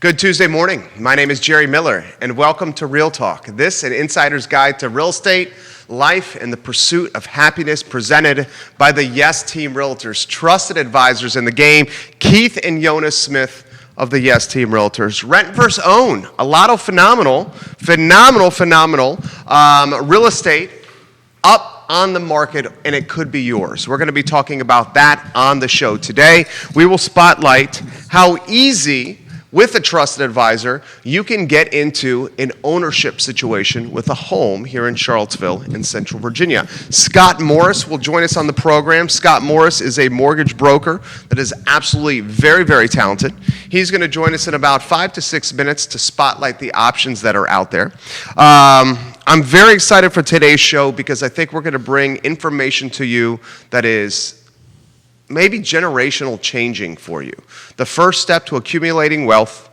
Good Tuesday morning. My name is Jerry Miller, and welcome to Real Talk. This, an insider's guide to real estate, life, and the pursuit of happiness, presented by the Yes Team Realtors, trusted advisors in the game, Keith and Jonas Smith of the Yes Team Realtors. Rent versus own, a lot of phenomenal real estate up on the market, and it could be yours. We're going to be talking about that on the show today. We will spotlight how easy, with a trusted advisor, you can get into an ownership situation with a home here in Charlottesville in Central Virginia. Scott Morris will join us on the program. Scott Morris is a mortgage broker that is absolutely very, very talented. He's going to join us in about 5 to 6 minutes to spotlight the options that are out there. I'm very excited for today's show because I think we're going to bring information to you that is maybe generational changing for you. The first step to accumulating wealth,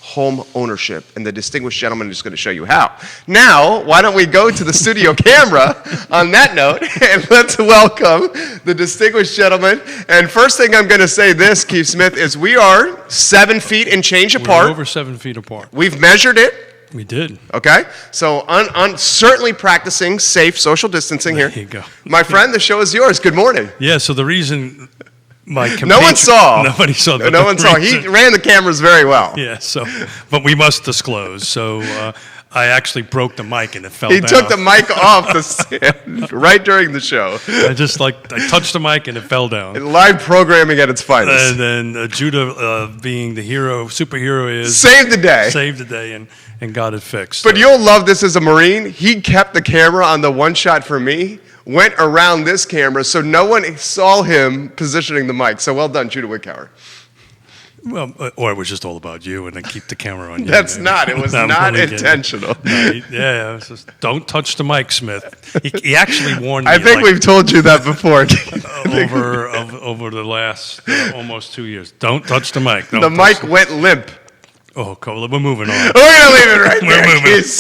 home ownership, and the distinguished gentleman is going to show you how. Now, why don't we go to the studio camera on that note, and let's welcome the distinguished gentleman. And first thing I'm going to say this, Keith Smith, is we are 7 feet and change apart. We're over 7 feet apart. We've measured it. We did. Okay, so on certainly practicing safe social distancing here. There you go. My friend, the show is yours. Good morning. Yeah, so the reason my No one saw. Nobody saw. No one saw. He ran the cameras very well. Yeah, so, but we must disclose. So I actually broke the mic and it fell down. He took the mic off the stand right during the show. I touched the mic and it fell down. Live programming at its finest. And then Judah, being the superhero is, saved the day. Saved the day and got it fixed. But you'll love this as a Marine. He kept the camera on the one shot for me, went around this camera, so no one saw him positioning the mic. So well done, Judah Wickower. Well, or it was just all about you, and then keep the camera on you. That's not. It was not intentional. No, it was just, don't touch the mic, Smith. He actually warned me. I think we've told you that before. over the last almost 2 years. Don't touch the mic. The mic went limp. Oh, cool. We're moving on. We're going to leave it right there.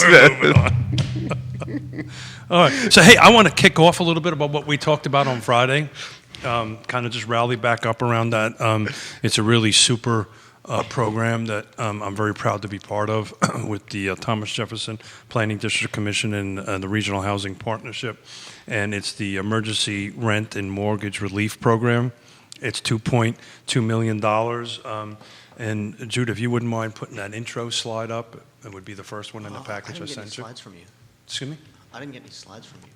We're moving on. All right. So, hey, I want to kick off a little bit about what we talked about on Friday. Kind of just rally back up around that. It's a really super program that I'm very proud to be part of with the Thomas Jefferson Planning District Commission and the Regional Housing Partnership. And it's the Emergency Rent and Mortgage Relief Program. It's $2.2 million. And Jude, if you wouldn't mind putting that intro slide up, it would be the first one in the package I sent you. I didn't get any slides from you. Excuse me? I didn't get any slides from you.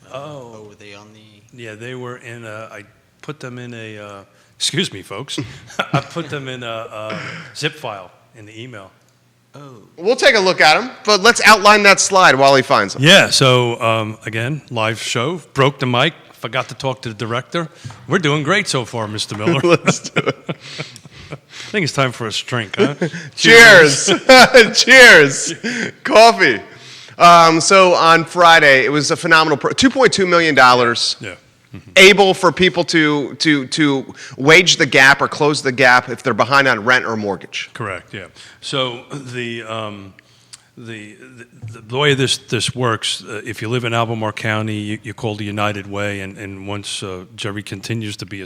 Oh. Were they on the? Yeah, they were in I put them in a, excuse me, folks. I put them in a zip file in the email. Oh. We'll take a look at them, but let's outline that slide while he finds them. Yeah, so again, live show, broke the mic, forgot to talk to the director. We're doing great so far, Mr. Miller. Let's do it. I think it's time for a drink, huh? Cheers. Cheers. Coffee. So on Friday, it was a phenomenal $2.2 million. Yeah. Mm-hmm. Able for people to wage the gap or close the gap if they're behind on rent or mortgage. Correct, yeah. So the way this works, if you live in Albemarle County, you call the United Way, and once Jerry continues to be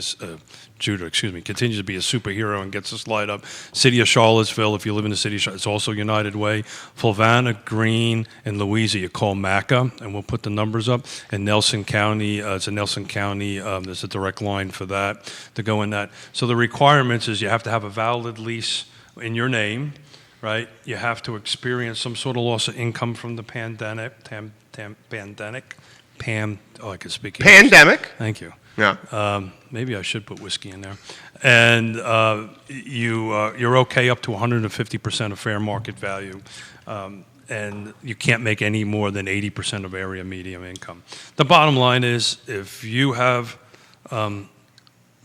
continues to be a superhero and gets us light up. City of Charlottesville, if you live in the city, it's also United Way. Fulvana, Greene, and Louisa, you call MACA, and we'll put the numbers up. And Nelson County, it's in Nelson County, there's a direct line for that to go in that. So the requirements is you have to have a valid lease in your name, right? You have to experience some sort of loss of income from the pandemic. I can speak English. Pandemic. Thank you. Yeah. Maybe I should put whiskey in there. And you're okay up to 150% of fair market value. And you can't make any more than 80% of area median income. The bottom line is if you have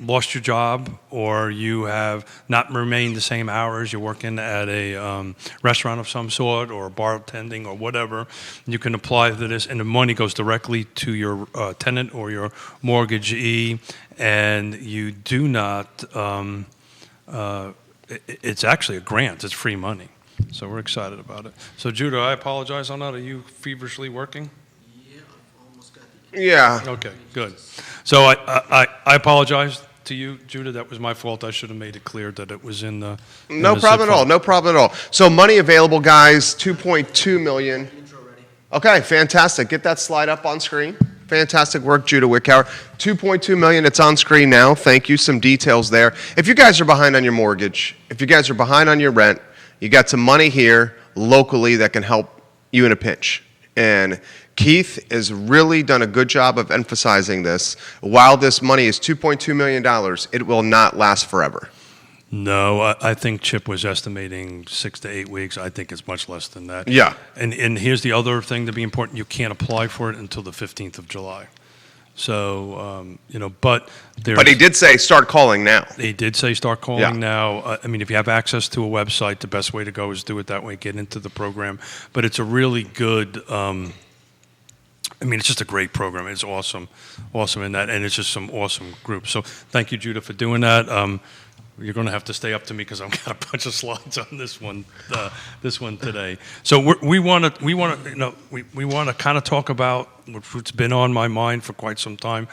lost your job or you have not remained the same hours, you're working at a restaurant of some sort or bartending or whatever, you can apply to this and the money goes directly to your tenant or your mortgagee, and you do not, it's actually a grant, it's free money. So we're excited about it. So Judah, I apologize on that. Are you feverishly working? Yeah, I've almost got the. Yeah. Okay, good. So I apologize to you, Judah. That was my fault. I should have made it clear that it was in the. in No the problem zip at all. file. No problem at all. So money available, guys, 2.2 million. Okay, fantastic. Get that slide up on screen. Fantastic work, Judah Wickower. 2.2 million, it's on screen now. Thank you. Some details there. If you guys are behind on your mortgage, if you guys are behind on your rent, you got some money here locally that can help you in a pinch. And Keith has really done a good job of emphasizing this. While this money is $2.2 million, it will not last forever. No, I think Chip was estimating 6 to 8 weeks. I think it's much less than that. Yeah. And here's the other thing to be important. You can't apply for it until the 15th of July. So, but there's... But he did say start calling now. He did say start calling Yeah. now. I mean, if you have access to a website, the best way to go is do it that way, get into the program. But it's a really good... it's just a great program. It's awesome in that, and it's just some awesome groups. So thank you, Judah, for doing that. You're going to have to stay up to me because I've got a bunch of slides on this one today. So we want to kind of talk about what's been on my mind for quite some time.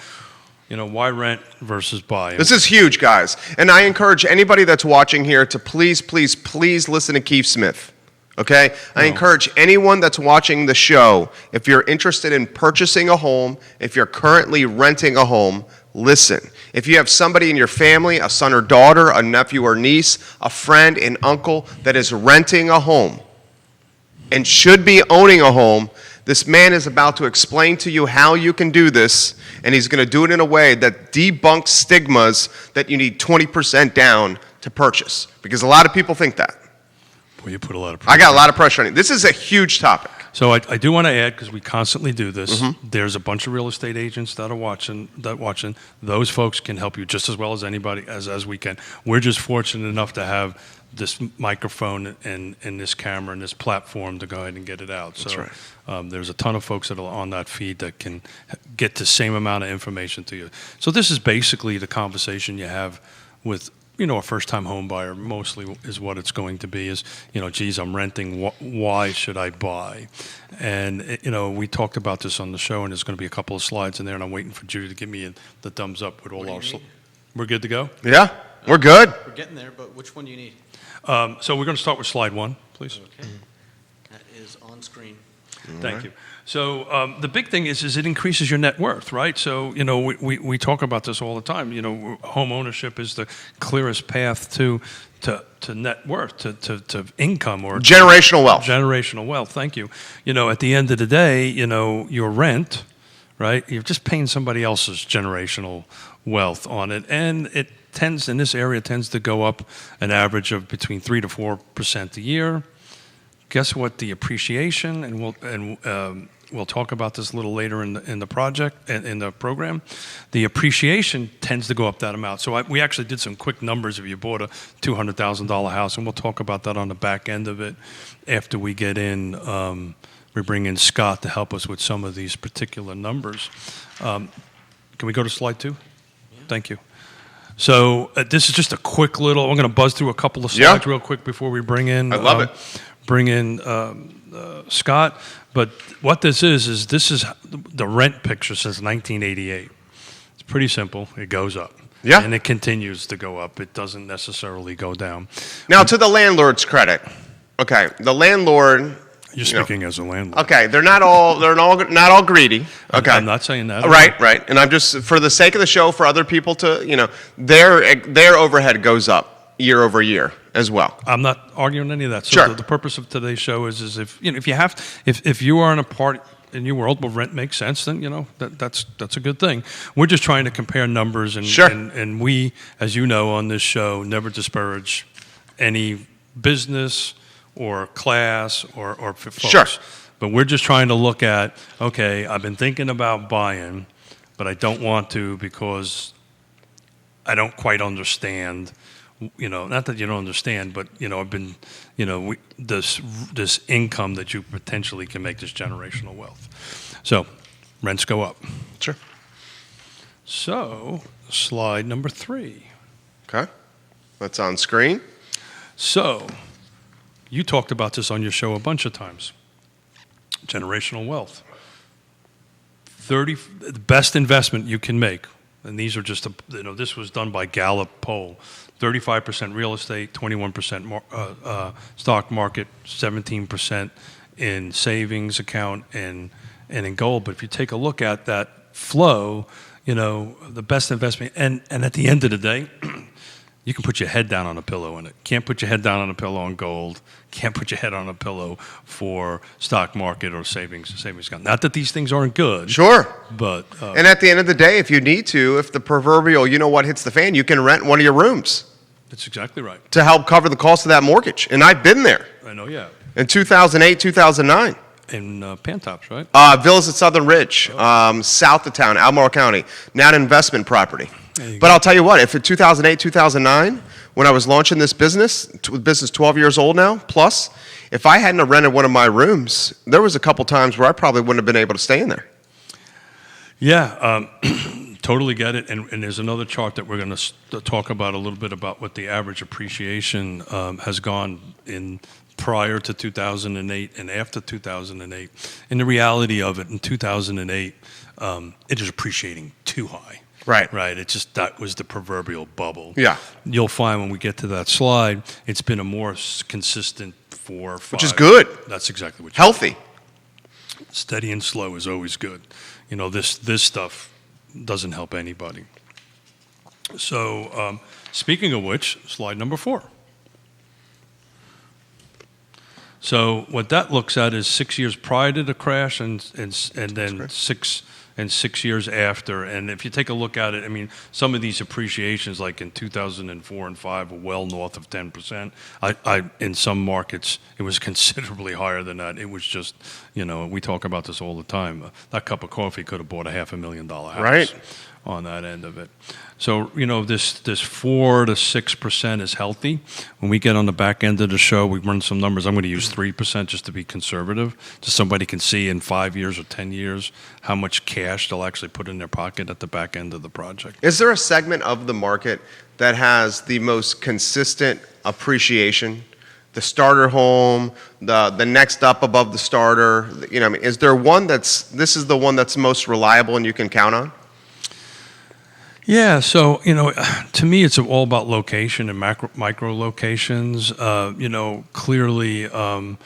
Why rent versus buy? This is huge, guys. And I encourage anybody that's watching here to please, please, please listen to Keith Smith. Okay? I encourage anyone that's watching the show, if you're interested in purchasing a home, if you're currently renting a home, listen. If you have somebody in your family, a son or daughter, a nephew or niece, a friend, an uncle that is renting a home and should be owning a home, this man is about to explain to you how you can do this, and he's going to do it in a way that debunks stigmas that you need 20% down to purchase. Because a lot of people think that. Well, you put a lot of pressure. I got a lot of pressure on it. This is a huge topic. So I do want to add, because we constantly do this, there's a bunch of real estate agents that are watching. Those folks can help you just as well as anybody, as we can. We're just fortunate enough to have this microphone and this camera and this platform to go ahead and get it out. That's So right. there's a ton of folks that are on that feed that can get the same amount of information to you. So this is basically the conversation you have with a first-time home buyer. Mostly is what it's going to be is, geez, I'm renting, why should I buy? And, we talked about this on the show, and there's going to be a couple of slides in there, and I'm waiting for Judy to give me the thumbs up with all our We're good to go? Yeah, we're good. We're getting there, but which one do you need? So we're going to start with slide 1, please. Okay. That is on screen. Thank you. So the big thing is it increases your net worth, right? So, we talk about this all the time. Home ownership is the clearest path to net worth, to income or Generational wealth. Generational wealth, thank you. At the end of the day, your rent, right? You're just paying somebody else's generational wealth on it. And it tends, in this area, tends to go up an average of between 3 to 4% a year. Guess what? The appreciation, and we'll talk about this a little later in the project in the program. The appreciation tends to go up that amount. So we actually did some quick numbers. If you bought a $200,000 house, and we'll talk about that on the back end of it after we get in. We bring in Scott to help us with some of these particular numbers. Can we go to slide 2? Yeah. Thank you. So this is just a quick little. I'm going to buzz through a couple of slides real quick before we bring in. I love it. Bring in Scott. But what this is this is the rent picture since 1988. It's pretty simple. It goes up. Yeah. And it continues to go up. It doesn't necessarily go down. Now, to the landlord's credit. Okay, the landlord. You're speaking as a landlord. Okay, they're not all greedy. Okay, I'm not saying that. Right. And I'm just, for the sake of the show, for other people to, their overhead goes up year over year as well. I'm not arguing any of that. So Sure. the purpose of today's show is if if you have if you are in a part in your world where rent makes sense, then that's a good thing. We're just trying to compare numbers, and Sure. and we, as you know, on this show, never disparage any business or class or folks. Sure. But we're just trying to look at, okay, I've been thinking about buying, but I don't want to because I don't quite understand. Not that you don't understand, but I've been, this income that you potentially can make, this generational wealth. So, rents go up. Sure. So, slide number 3. Okay, that's on screen. So, you talked about this on your show a bunch of times. Generational wealth. The best investment you can make, and these are just, this was done by Gallup poll. 35% real estate, 21% stock market, 17% in savings account and in gold. But if you take a look at that flow, the best investment, and at the end of the day, you can put your head down on a pillow in it. Can't put your head down on a pillow on gold. Can't put your head on a pillow for stock market or savings account. Not that these things aren't good. Sure. But and at the end of the day, if you need to, if the proverbial hits the fan, you can rent one of your rooms. That's exactly right. To help cover the cost of that mortgage. And I've been there. I know, yeah. In 2008, 2009. In Pantops, right? Villas at Southern Ridge, south of town, Alamar County. Now an investment property. But I'll tell you what, if in 2008, 2009, when I was launching this business 12 years old now, plus, if I hadn't have rented one of my rooms, there was a couple times where I probably wouldn't have been able to stay in there. Yeah, totally get it. And there's another chart that we're going to talk about a little bit about what the average appreciation has gone in prior to 2008 and after 2008. And the reality of it, in 2008, it is appreciating too high. Right. Right. It's just, that was the proverbial bubble. Yeah. You'll find when we get to that slide, it's been a more consistent 4 or 5. Which is good. That's exactly what Healthy. Steady and slow is always good. This stuff doesn't help anybody. So, speaking of which, slide number 4. So what that looks at is 6 years prior to the crash and then 6 years after. And if you take a look at it, some of these appreciations, like in 2004 and 5, were well north of 10%. In some markets, it was considerably higher than that. It was just, we talk about this all the time. That cup of coffee could have bought a $500,000 house. Right. On that end of it. So, this 4 to 6% is healthy. When we get on the back end of the show, we run some numbers. I'm going to use 3% just to be conservative, so somebody can see in 5 years or 10 years how much cash they'll actually put in their pocket at the back end of the project. Is there a segment of the market that has the most consistent appreciation? The starter home, the next up above the starter, is there one this is the one that's most reliable and you can count on? Yeah, so, to me, it's all about location and micro locations. Clearly, some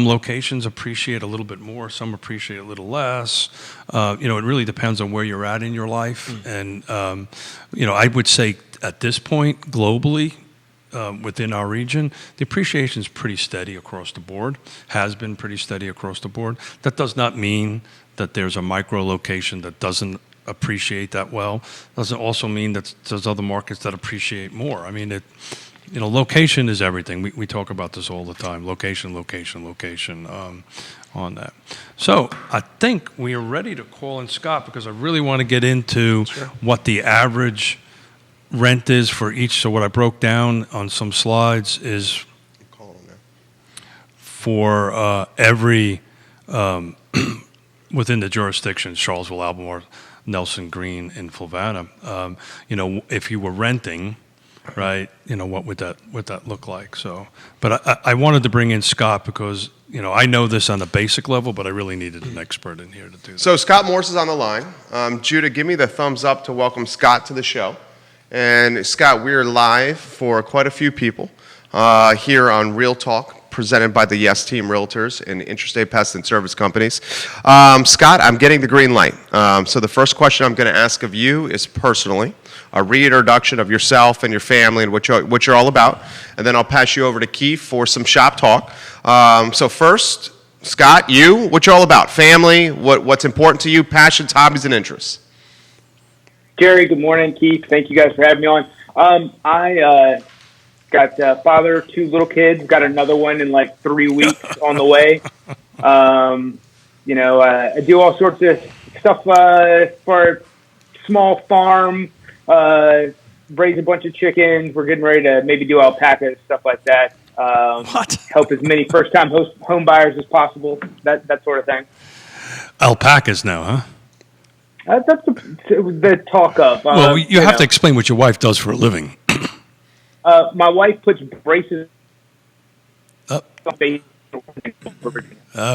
locations appreciate a little bit more, some appreciate a little less. It really depends on where you're at in your life. And, I would say at this point, globally, within our region, the appreciation is pretty steady across the board, has been pretty steady across the board. That does not mean that there's a micro location that doesn't appreciate that well. Doesn't also mean that there's other markets that appreciate more. Location is everything. We talk about this all the time. Location on that. So I think we are ready to call in Scott, because I really want to get into what the average rent is for each. So what I broke down on some slides is for every within the jurisdiction, Charlottesville, Albemarle, Nelson, Green, and Fluvanna. If you were renting, right, what would that look like? So, but I wanted to bring in Scott because, I know this on a basic level, but I really needed an expert in here to do that. So Scott Morse is on the line. Judah, give me the thumbs up to welcome Scott to the show. And Scott, we're live for quite a few people here on Real Talk, presented by the Yes Team Realtors and Interstate Pest and Service Companies. Scott, I'm getting the green light. So the first question I'm going to ask of you is personally a reintroduction of yourself and your family and what you're all about. And then I'll pass you over to Keith for some shop talk. So first, Scott, what you're all about, family, what's important to you, passions, hobbies, and interests. Jerry, good morning. Keith, thank you guys for having me on. I got father, 2 little kids, got another one in like 3 weeks on the way. I do all sorts of stuff for a small farm, raise a bunch of chickens. We're getting ready to maybe do alpacas, stuff like that. Help as many first-time home buyers as possible, that sort of thing. Alpacas now, huh? That's the talk of. Well, you have to explain what your wife does for a living. My wife puts braces. I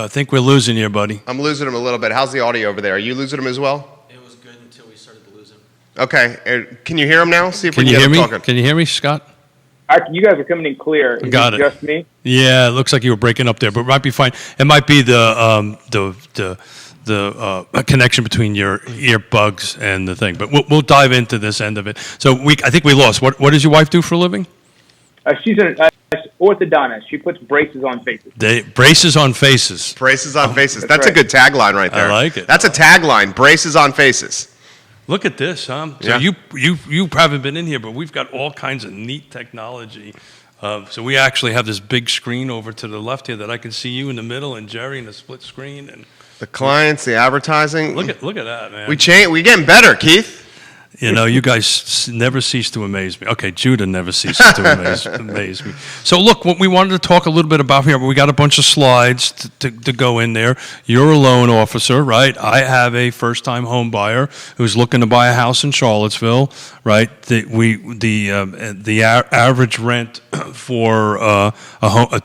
think we're losing you, buddy. I'm losing him a little bit. How's the audio over there? Are you losing him as well? It was good until we started to lose him. Okay, can you hear him now? See if Can we you can hear get me? him talking. Can you hear me, Scott? You guys are coming in clear. Is Got it. Just me? Yeah, it looks like you were breaking up there, but it might be fine. It might be the connection between your earbuds and the thing. But we'll dive into this end of it. So I think we lost. What does your wife do for a living? She's an orthodontist. She puts braces on faces. Braces on faces. Braces on faces. That's That's a right. good tagline right there. I like it. That's a tagline. Braces on faces. Look at this, huh? So Yeah. you haven't been in here, but we've got all kinds of neat technology. So we actually have this big screen over to the left here that I can see you in the middle and Jerry in the split screen. And The clients, the advertising. look at that, man. We getting better, Keith. You know, you guys never cease to amaze me. Okay, Judah never ceases to amaze me. So look, what we wanted to talk a little bit about here, we got a bunch of slides to go in there. You're a loan officer, right? I have a first-time home buyer who's looking to buy a house in Charlottesville, right? The average rent for a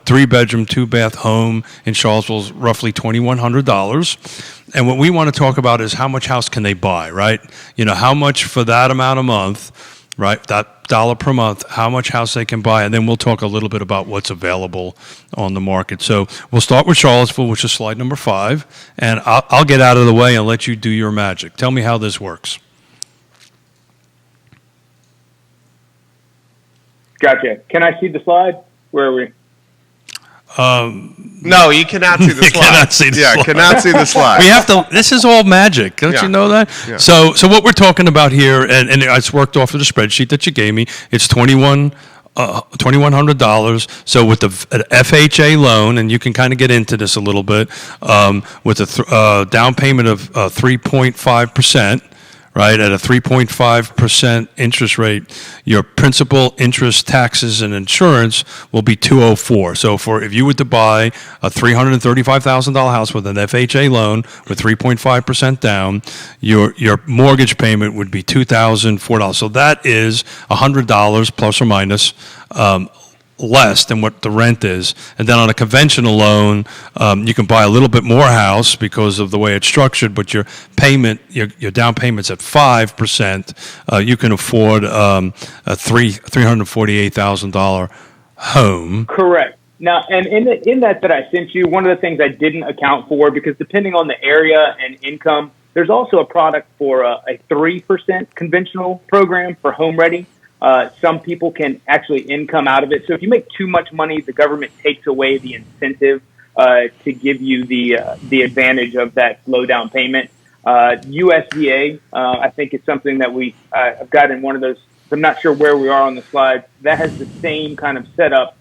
three-bedroom, two-bath home in Charlottesville is roughly $2,100. And what we want to talk about is how much house can they buy, right? You know, how much for that amount a month, right? That dollar per month, how much house they can buy. And then we'll talk a little bit about what's available on the market. So we'll start with Charlottesville, which is slide number 5. And I'll get out of the way and let you do your magic. Tell me how this works. Gotcha. Can I see the slide? Where are we? No, you cannot see the You slide. cannot see the slide. cannot see the slide. We have to. This is all magic. Don't Yeah. you know that? Yeah. So what we're talking about here, and it's worked off of the spreadsheet that you gave me. It's $2,100. So with the FHA loan, and you can kind of get into this a little bit, with a down payment of 3.5%. Right, at a 3.5% interest rate, your principal, interest, taxes, and insurance will be $204. So if you were to buy a $335,000 house with an FHA loan with 3.5% down, your mortgage payment would be $2,004. So that is $100 plus or minus less than what the rent is. And then on a conventional loan, you can buy a little bit more house because of the way it's structured, but your payment, your down payment's at 5%. You can afford a $348,000 home. Correct. Now, and in that I sent you, one of the things I didn't account for, because depending on the area and income, there's also a product for a 3% conventional program for home ready. Some people can actually income out of it. So if you make too much money, the government takes away the incentive to give you the advantage of that low down payment. USDA, I think it's something that I've got in one of those. I'm not sure where we are on the slide. That has the same kind of setup.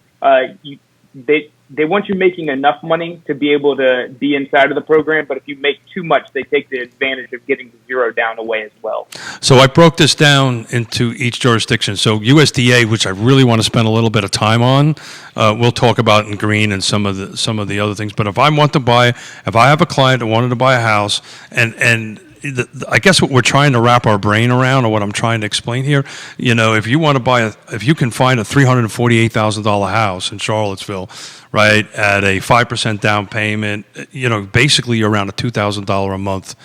They want you making enough money to be able to be inside of the program, but if you make too much, they take the advantage of getting the zero down away as well. So I broke this down into each jurisdiction. So USDA, which I really want to spend a little bit of time on, we'll talk about in green and some of the other things. But if I have a client that wanted to buy a house, and I guess what we're trying to wrap our brain around, or what I'm trying to explain here, you know, if you can find a $348,000 house in Charlottesville, right, at a 5% down payment, you know, basically you're around a $2,000 a month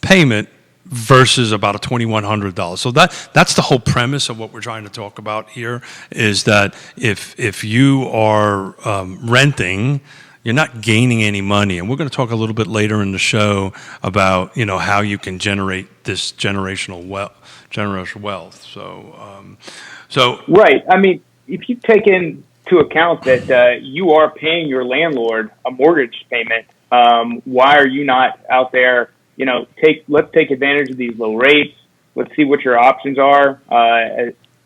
payment versus about a $2,100. So that's the whole premise of what we're trying to talk about here, is that if you are renting, you're not gaining any money. And we're going to talk a little bit later in the show about, you know, how you can generate this generational wealth. So Right. I mean, if you take into account that you are paying your landlord a mortgage payment, why are you not out there? You know, let's take advantage of these low rates. Let's see what your options are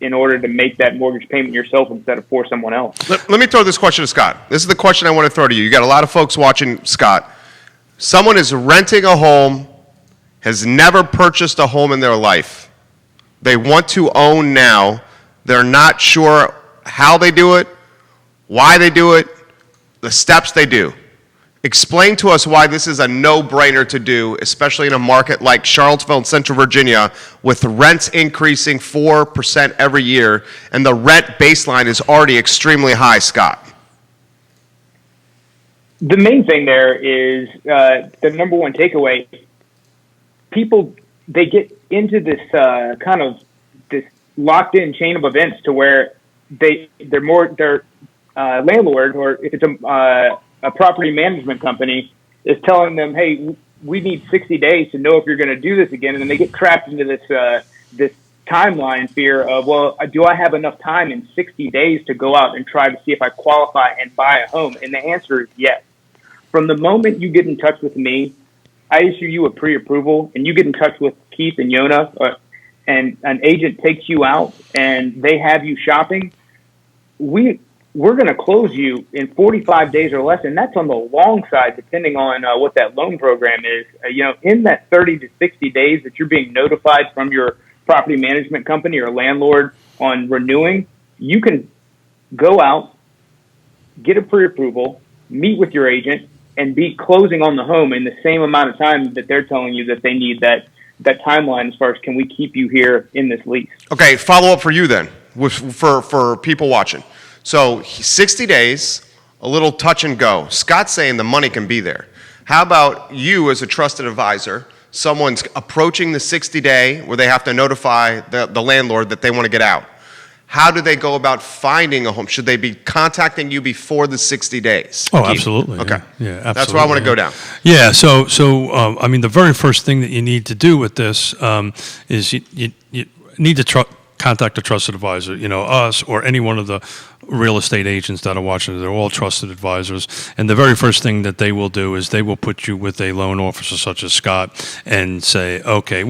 in order to make that mortgage payment yourself instead of for someone else. Let me throw this question to Scott. This is the question I want to throw to you. You got a lot of folks watching, Scott. Someone is renting a home, has never purchased a home in their life. They want to own now. They're not sure how they do it, why they do it, the steps they do. Explain to us why this is a no-brainer to do, especially in a market like Charlottesville and Central Virginia, with rents increasing 4% every year, and the rent baseline is already extremely high, Scott. The main thing there is the number one takeaway. People, they get into this kind of this locked in chain of events to where their landlord, or if it's a property management company, is telling them, hey, we need 60 days to know if you're going to do this again. And then they get trapped into this timeline fear of, well, do I have enough time in 60 days to go out and try to see if I qualify and buy a home? And the answer is yes. From the moment you get in touch with me, I issue you a pre-approval, and you get in touch with Keith and Yona, and an agent takes you out and they have you shopping, we're going to close you in 45 days or less, and that's on the long side, depending on what that loan program is. In that 30 to 60 days that you're being notified from your property management company or landlord on renewing, you can go out, get a pre-approval, meet with your agent, and be closing on the home in the same amount of time that they're telling you that they need that timeline as far as, can we keep you here in this lease? Okay, follow up for you then, for people watching. So 60 days, a little touch and go. Scott's saying the money can be there. How about you as a trusted advisor? Someone's approaching the 60-day where they have to notify the landlord that they want to get out. How do they go about finding a home? Should they be contacting you before the 60 days? Oh, Keith? absolutely. Okay. Yeah, absolutely. That's where I want to go down. Yeah, so I mean, the very first thing that you need to do with this is you need to contact a trusted advisor, us or any one of the real estate agents that are watching. They're all trusted advisors. And the very first thing that they will do is they will put you with a loan officer such as Scott and say, okay,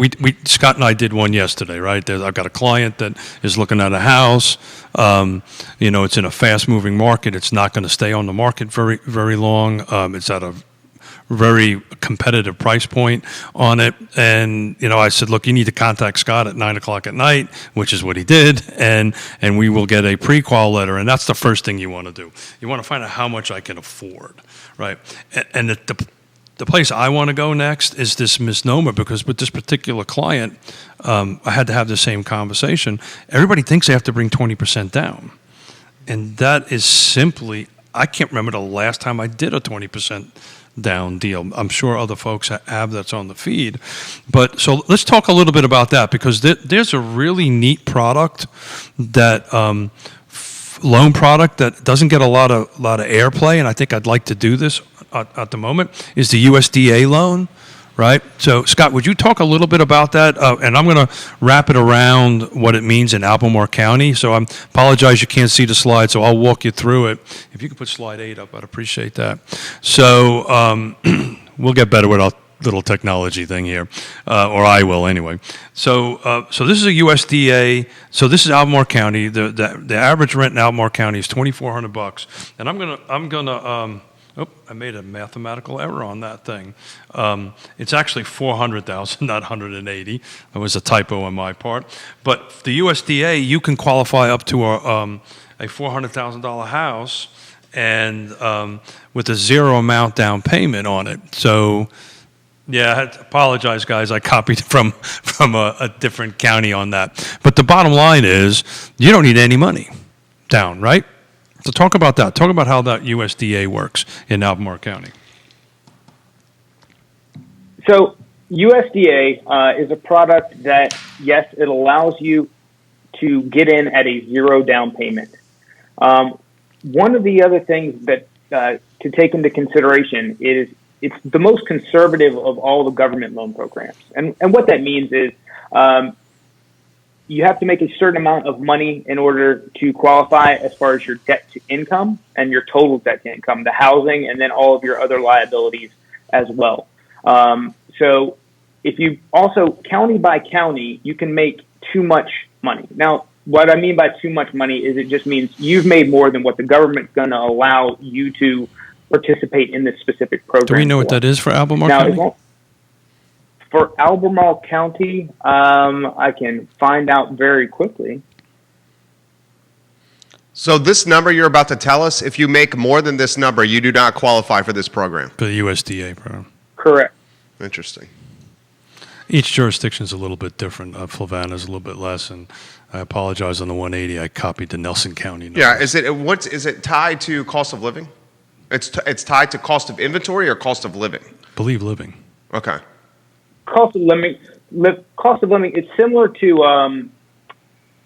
Scott and I did one yesterday, right? I've got a client that is looking at a house. It's in a fast-moving market. It's not going to stay on the market very, very long. It's at a very competitive price point on it. And, I said, look, you need to contact Scott at 9 o'clock at night, which is what he did. And we will get a pre-qual letter. And that's the first thing you want to do. You want to find out how much I can afford, right? And the place I want to go next is this misnomer, because with this particular client, I had to have the same conversation. Everybody thinks they have to bring 20% down. And that is simply, I can't remember the last time I did a 20% down deal. I'm sure other folks have that's on the feed. But so let's talk a little bit about that, because there's a really neat product that loan product that doesn't get a lot of airplay, and I think I'd like to do this at the moment, is the USDA loan, right? So Scott, would you talk a little bit about that? And I'm going to wrap it around what it means in Albemarle County. So I apologize you can't see the slide, so I'll walk you through it. If you could put slide 8 up, I'd appreciate that. So we'll get better with our little technology thing here, or I will anyway. So this is a USDA. So this is Albemarle County. The average rent in Albemarle County is $2,400, and I'm gonna. I made a mathematical error on that thing. It's actually 400,000, not 180. That was a typo on my part. But the USDA, you can qualify up to a $400,000 house, and with a zero amount down payment on it. So, yeah, I had to apologize, guys. I copied from a different county on that. But the bottom line is, you don't need any money down, right? So talk about that. Talk about how that USDA works in Albemarle County. So USDA is a product that, yes, it allows you to get in at a zero down payment. One of the other things that to take into consideration is it's the most conservative of all the government loan programs. And what that means is you have to make a certain amount of money in order to qualify as far as your debt to income and your total debt to income, the housing, and then all of your other liabilities as well. So if you also, county by county, you can make too much money. Now, what I mean by too much money is it just means you've made more than what the government's going to allow you to participate in this specific program. Do we know what that is for Albemarle County? For Albemarle County, I can find out very quickly. So this number you're about to tell us, if you make more than this number, you do not qualify for this program. For the USDA program. Correct. Interesting. Each jurisdiction is a little bit different. Flavanna's a little bit less, and I apologize on the 180. I copied the Nelson County number. Yeah, is it tied to cost of living? It's tied to cost of inventory or cost of living? Believe living. Okay. Cost of cost of living, it's similar to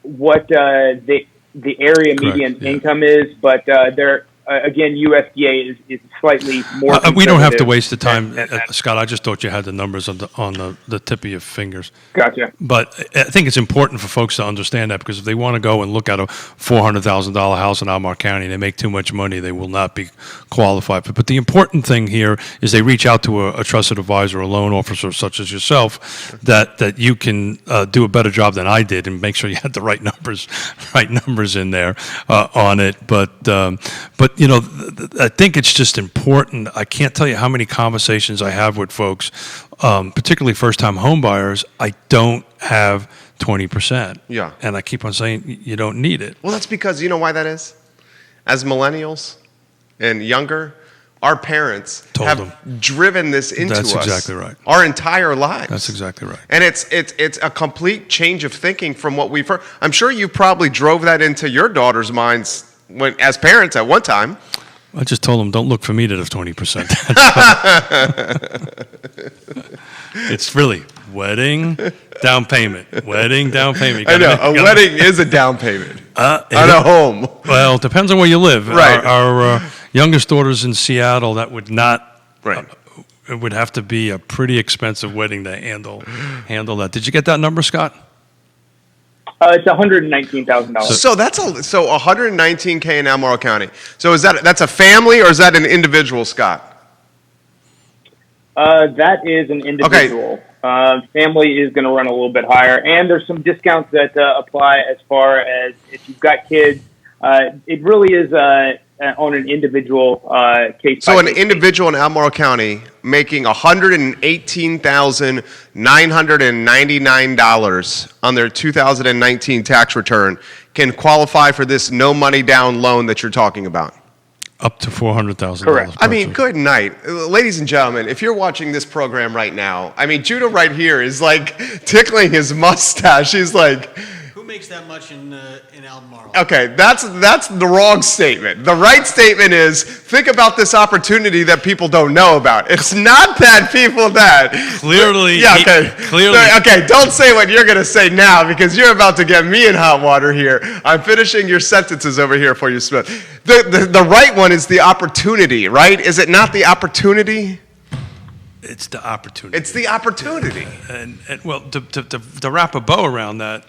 what the area median income is, but they're again, USDA is slightly more. We don't have to waste the time, than Scott. I just thought you had the numbers on the tip of your fingers. Gotcha. But I think it's important for folks to understand that, because if they want to go and look at a $400,000 house in Alamar County and they make too much money, they will not be qualified. But the important thing here is they reach out to a trusted advisor, a loan officer such as yourself, that you can do a better job than I did and make sure you had the right numbers in there on it. But I think it's just important. I can't tell you how many conversations I have with folks, particularly first-time home buyers. I don't have 20%. Yeah. And I keep on saying, you don't need it. Well, that's because, you know why that is? As millennials and younger, our parents have driven this into us. That's exactly right. Our entire lives. That's exactly right. And it's a complete change of thinking from what we've heard. I'm sure you probably drove that into your daughter's minds as parents at one time. I just told them, don't look for me to have 20%. It's really wedding, down payment. Wedding, down payment. I know. A wedding is a down payment on a home. Well, it depends on where you live. Right. Our youngest daughter's in Seattle. That would not. Right. It would have to be a pretty expensive wedding to handle that. Did you get that number, Scott? It's $119,000. So that's so $119K in Albemarle County. So that's a family, or is that an individual, Scott? That is an individual. Okay. Family is going to run a little bit higher, and there's some discounts that apply as far as if you've got kids. It really is on an individual case. So an individual in Albemarle County making $118,999 on their 2019 tax return can qualify for this no money down loan that you're talking about. Up to $400,000. Correct. I mean, good night. Ladies and gentlemen, if you're watching this program right now, I mean, Judah right here is like tickling his mustache. He's like, who makes that much in Albemarle? okay, that's the wrong statement. The right statement is, think about this opportunity that people don't know about. It's not that people that clearly. Yeah, okay. Clearly. Okay, don't say what you're going to say now, because you're about to get me in hot water here. I'm finishing your sentences over here for you, Smith. The right one is the opportunity, right? Is it not the opportunity? It's the opportunity. It's the opportunity. And well, to wrap a bow around that,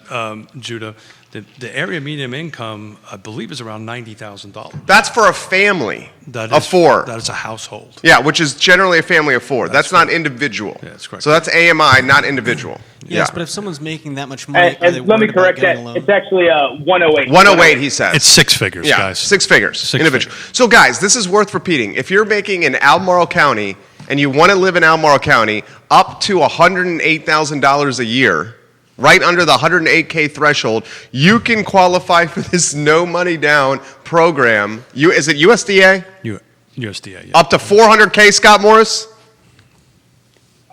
Judah, the area median income, I believe, is around $90,000. That's for a family Of four. That is a household. Yeah, which is generally a family of four. That's not individual. Yeah, that's correct. So that's AMI, not individual. Yes, Yeah. but if someone's making that much money, are they And let me worried about correct that. getting a loan? It's actually 108. 108, he says. It's six figures, Yeah, guys. six figures, Six individual. figures. So guys, this is worth repeating. If you're making in Albemarle County and you want to live in Albemarle County up to $108,000 a year, right under the 108K threshold, you can qualify for this no money down program. Is it USDA? USDA, yeah. Up to 400K, Scott Morris?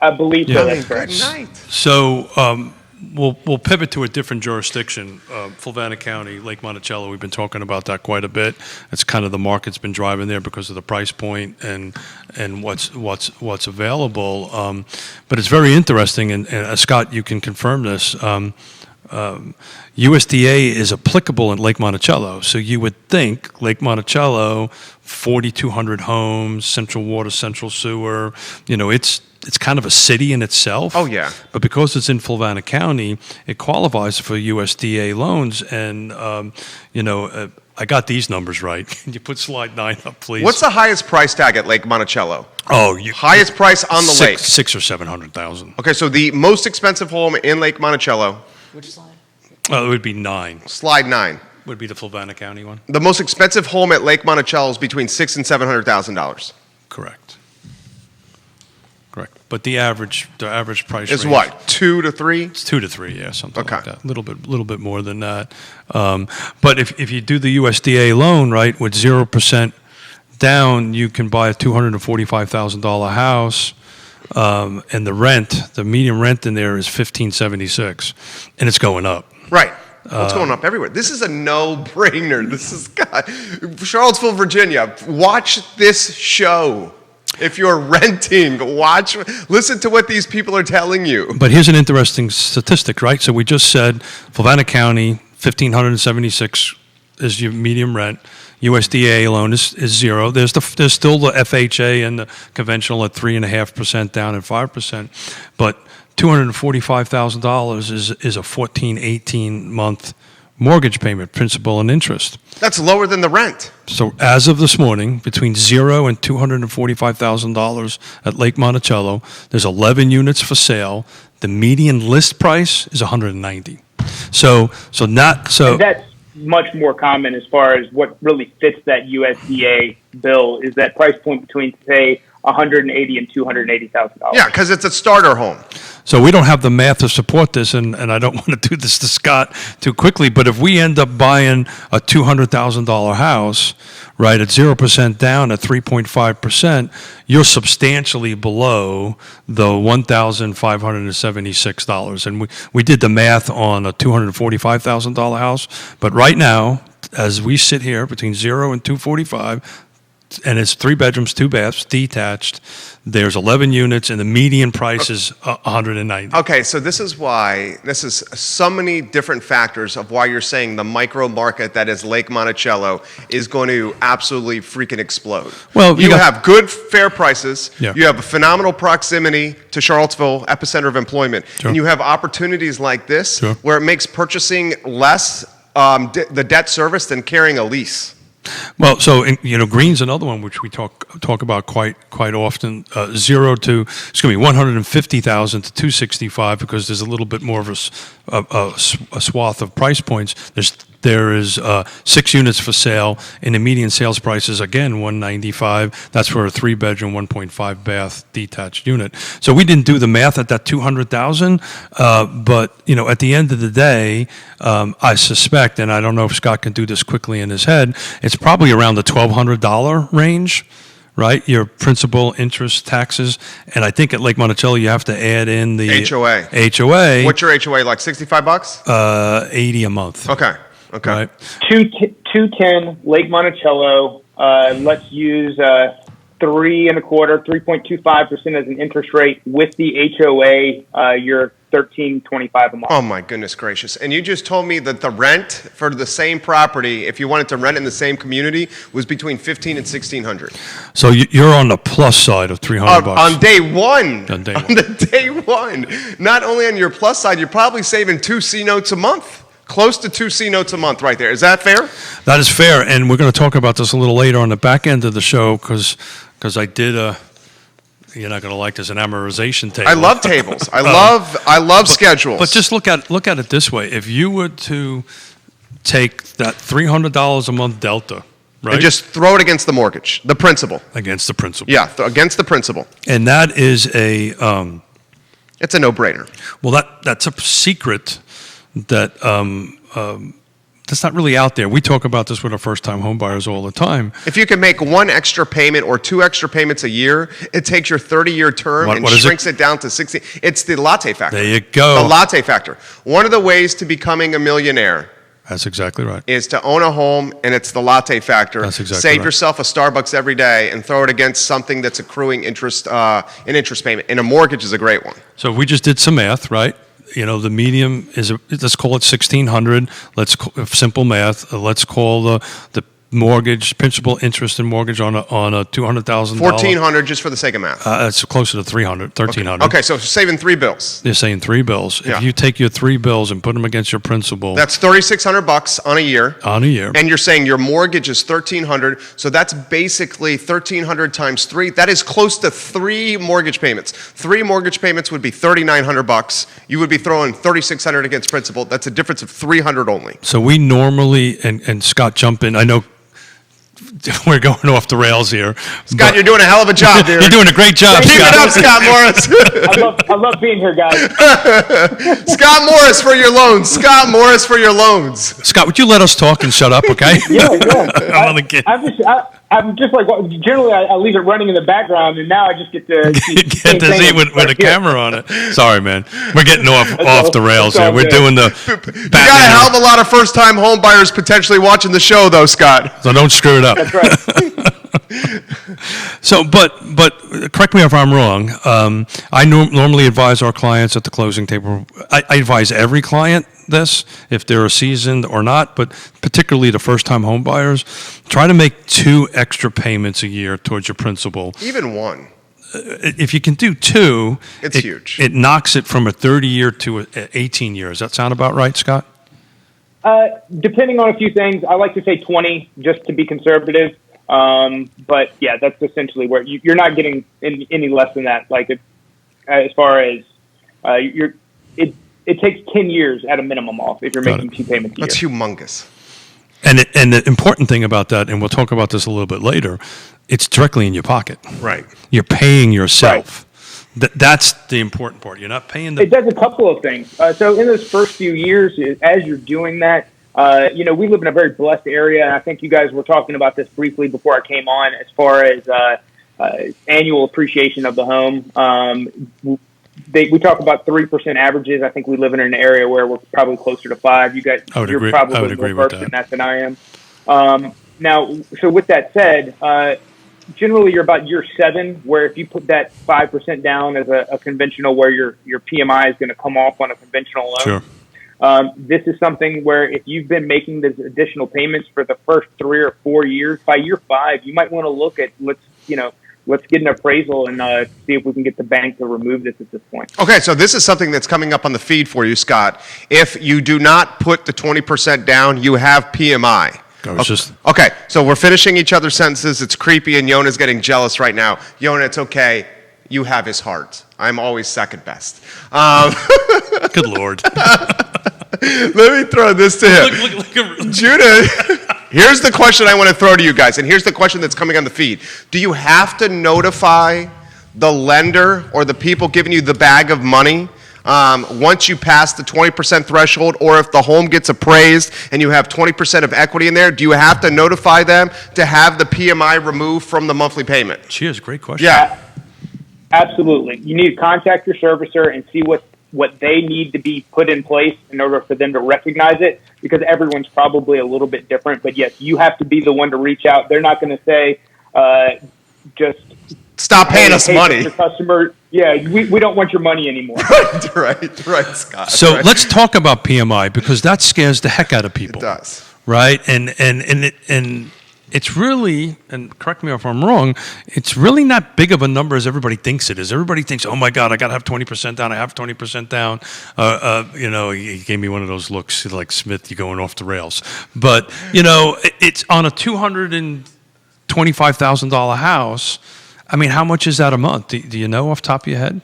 I believe Yeah. so. That's Good correct. night. So we'll pivot to a different jurisdiction, Fluvanna County, Lake Monticello. We've been talking about that quite a bit. It's kind of the market's been driving there because of the price point and what's available. But it's very interesting, and Scott, you can confirm this. USDA is applicable in Lake Monticello, so you would think Lake Monticello, 4,200 homes, central water, central sewer. It's kind of a city in itself. Oh, yeah. But because it's in Fluvanna County, it qualifies for USDA loans. And, I got these numbers right. Can you put slide 9 up, please? What's the highest price tag at Lake Monticello? Highest price on the lake? 6 or 700,000. Okay, so the most expensive home in Lake Monticello, Which slide? It would be 9. slide 9. Would be the Fluvanna County one. The most expensive home at Lake Monticello is between $600,000 and $700,000. Correct. But the average price Is range what, 2 to 3? It's 2 to 3, yeah, something Okay. like that. A little bit more than that. But if you do the USDA loan, right, with 0% down, you can buy a $245,000 house, and the median rent in there is $1,576, and it's going up. Right. It's going up everywhere. This is a no-brainer. This is, God, Charlottesville, Virginia. Watch this show. If you're renting, listen to what these people are telling you. But here's an interesting statistic, right? So we just said Fluvanna County, $1,576 is your medium rent. USDA alone is zero. There's still the FHA and the conventional at 3.5% down and 5%, but $245,000 is a 14, 18 month mortgage payment, principal and interest. That's lower than the rent. So as of this morning, between $0 and $245,000 at Lake Monticello, there's 11 units for sale. The median list price is $190. So that's much more common as far as what really fits that USDA bill is that price point between, say, $180,000 and $280,000. Yeah, because it's a starter home. So we don't have the math to support this, and I don't want to do this to Scott too quickly, but if we end up buying a $200,000 house, right, at 0% down at 3.5%, you're substantially below the $1,576. And we did the math on a $245,000 house, but right now, as we sit here between 0 and 245, and it's 3 bedrooms, 2 baths, detached. There's 11 units, and the median price is $190. Okay, so this is so many different factors of why you're saying the micro market that is Lake Monticello is going to absolutely freaking explode. Well, you have good, fair prices. Yeah. You have a phenomenal proximity to Charlottesville, epicenter of employment. Sure. And you have opportunities like this Sure. where it makes purchasing less the debt service than carrying a lease. Well, so Green's another one which we talk about quite often. 150,000 to 265 because there's a little bit more of a swath of price points. There is 6 units for sale, and the median sales price is again $195. That's for a 3-bedroom, 1.5 bath detached unit. So we didn't do the math at that $200,000, but at the end of the day, I suspect, and I don't know if Scott can do this quickly in his head, it's probably around the $1,200 range. Right, your principal, interest, taxes, and I think at Lake Monticello you have to add in the HOA. HOA. What's your HOA like? $65? $80 a month. Okay. Right. 210 Lake Monticello. Let's use 3.25% as an interest rate with the HOA. You're $1,325 a month. Oh my goodness gracious! And you just told me that the rent for the same property, if you wanted to rent in the same community, was between $1,500 and $1,600. So you're on the plus side of $300 on day one. On day one. Not only on your plus side, you're probably saving 2 C notes a month. Close to 2 C notes a month right there. Is that fair? That is fair, and we're going to talk about this a little later on the back end of the show because I did you're not going to like this, an amortization table. I love tables. I love schedules. But just look at it this way. If you were to take that $300 a month delta, right? And just throw it against the mortgage, the principal. Against the principal. Yeah, against the principal. And that is it's a no-brainer. Well, that's a secret that that's not really out there. We talk about this with our first-time home buyers all the time. If you can make 1 extra payment or 2 extra payments a year, it takes your 30-year term and shrinks it down to 60. It's the Latte Factor. There you go. The Latte Factor. One of the ways to becoming a millionaire. That's exactly right. Is to own a home, and it's the Latte Factor. That's exactly Save right. yourself a Starbucks every day and throw it against something that's accruing interest, an interest payment. And a mortgage is a great one. So we just did some math, right? The medium is, let's call it $1,600. Simple math. Let's call the mortgage, principal, interest, and mortgage on a $200,000. $1,400 just for the sake of math. That's closer to $300, $1,300. Okay, so saving 3 bills. They're saying 3 bills. Yeah. If you take your 3 bills and put them against your principal, That's $3,600 on a year. And you're saying your mortgage is $1,300, so that's basically $1,300 times 3. That is close to 3 mortgage payments. 3 mortgage payments would be $3,900. You would be throwing $3,600 against principal. That's a difference of $300 only. So we normally, and Scott, jump in. I know we're going off the rails here. Scott, you're doing a hell of a job, dude. You're doing a great job, Keep Scott. it up, Scott Morris. I love being here, guys. Scott Morris for your loans. Scott Morris for your loans. Scott, would you let us talk and shut up, okay? Yeah. I'm just like, generally I leave it running in the background, and now I just get to get to see with a camera on it. Sorry, man. We're getting off the rails here. We're doing the You got a hell of a lot of first-time home buyers potentially watching the show, though, Scott. So don't screw it up. That's right. So, but correct me if I'm wrong. I normally advise our clients at the closing table. I advise every client this, if they're seasoned or not, but particularly the first-time home buyers, try to make 2 extra payments a year towards your principal. Even one. If you can do 2, It's huge. It knocks it from a 30-year to 18 years. Does that sound about right, Scott? Depending on a few things, I like to say 20 just to be conservative. But yeah, that's essentially where you're not getting any less than that. Like as far as it takes 10 years at a minimum off if you're making 2 payments a year. That's humongous. And the important thing about that, and we'll talk about this a little bit later, it's directly in your pocket. Right. You're paying yourself. Right. That's the important part. You're not paying the... It does a couple of things. So in those first few years, as you're doing that, we live in a very blessed area. And I think you guys were talking about this briefly before I came on as far as annual appreciation of the home. We talk about 3% averages. I think we live in an area where we're probably closer to 5. You guys, you're probably more versed in that than I am. Now, so with that said, generally you're about year 7, where if you put that 5% down as a conventional, where your PMI is going to come off on a conventional loan. Sure. This is something where if you've been making these additional payments for the first 3 or 4 years, by year 5, you might want to look at let's get an appraisal and see if we can get the bank to remove this at this point. Okay, so this is something that's coming up on the feed for you, Scott. If you do not put the 20% down, you have PMI. Okay, so we're finishing each other's sentences. It's creepy, and Yona's getting jealous right now. Yona, it's okay. You have his heart. I'm always second best. Good Lord. Let me throw this to him. Look, Judah, here's the question I want to throw to you guys, and here's the question that's coming on the feed. Do you have to notify the lender or the people giving you the bag of money once you pass the 20% threshold, or if the home gets appraised and you have 20% of equity in there, do you have to notify them to have the PMI removed from the monthly payment? Cheers, great question. Yeah, absolutely. You need to contact your servicer and see what they need to be put in place in order for them to recognize it, because everyone's probably a little bit different. But yes, you have to be the one to reach out. They're not going to say just stop paying us money. Your customer, we don't want your money anymore. right, Scott. So let's talk about PMI, because that scares the heck out of people. It does. Right? And it's really, and correct me if I'm wrong, it's really not big of a number as everybody thinks it is. Everybody thinks, oh my God, I got to have 20% down. I have 20% down. He gave me one of those looks like, Smith, you're going off the rails. But, it's on a $225,000 house. I mean, how much is that a month? Do you know off the top of your head?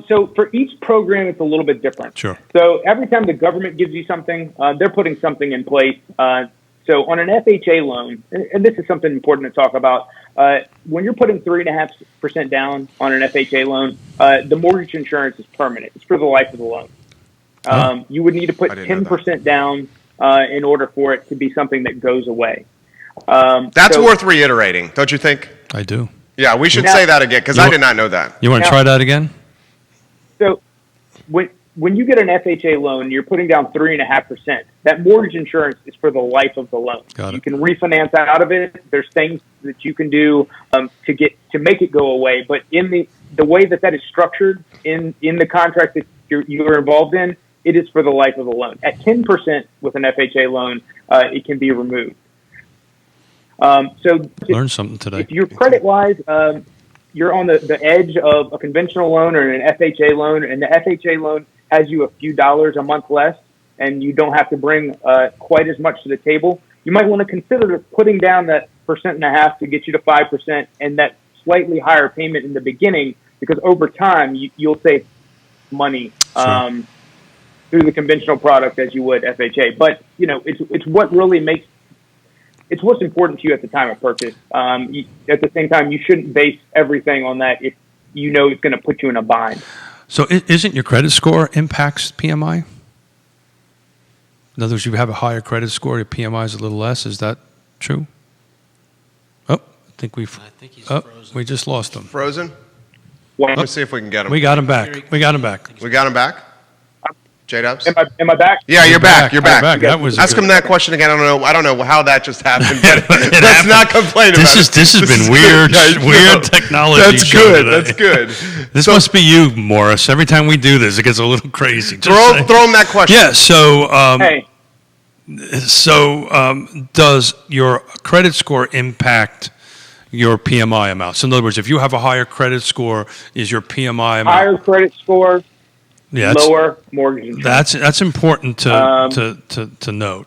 So for each program, it's a little bit different. Sure. So every time the government gives you something, they're putting something in place. So on an FHA loan, and this is something important to talk about, when you're putting 3.5% down on an FHA loan, the mortgage insurance is permanent. It's for the life of the loan. You would need to put 10% down in order for it to be something that goes away. That's worth reiterating, don't you think? I do. Yeah, we should say that again, because I did not know that. You want to try that again? So when you get an FHA loan, you're putting down 3.5%. That mortgage insurance is for the life of the loan. You can refinance out of it. There's things that you can do to make it go away. But in the way that is structured in the contract that you're involved in, it is for the life of the loan. At 10% with an FHA loan, it can be removed. So learned something today. If you're credit-wise, you're on the edge of a conventional loan or an FHA loan, and the FHA loan has you a few dollars a month less, and you don't have to bring quite as much to the table, you might want to consider putting down that 1.5% to get you to 5%, and that slightly higher payment in the beginning, because over time you'll save money through the conventional product as you would FHA. But it's what really makes. It's what's important to you at the time of purchase. At the same time, you shouldn't base everything on that if you know it's going to put you in a bind. So isn't your credit score impacts PMI? In other words, you have a higher credit score, your PMI is a little less. Is that true? Oh, I think he's frozen. We just lost him. Frozen? Let me see if we can get him. We got him back. We got him back? J-Dubs? Am I back? Yeah, you're back. You're back. That was Ask him that question again. I don't know how that just happened. But let's not complain about it. This has been weird, weird technology. That's good. That's good. This must be you, Morris. Every time we do this, it gets a little crazy. Throw him that question. Yeah. So, Hey, does your credit score impact your PMI amount? So, in other words, if you have a higher credit score, is your PMI amount higher credit score, yeah, lower mortgage insurance. that's important to note.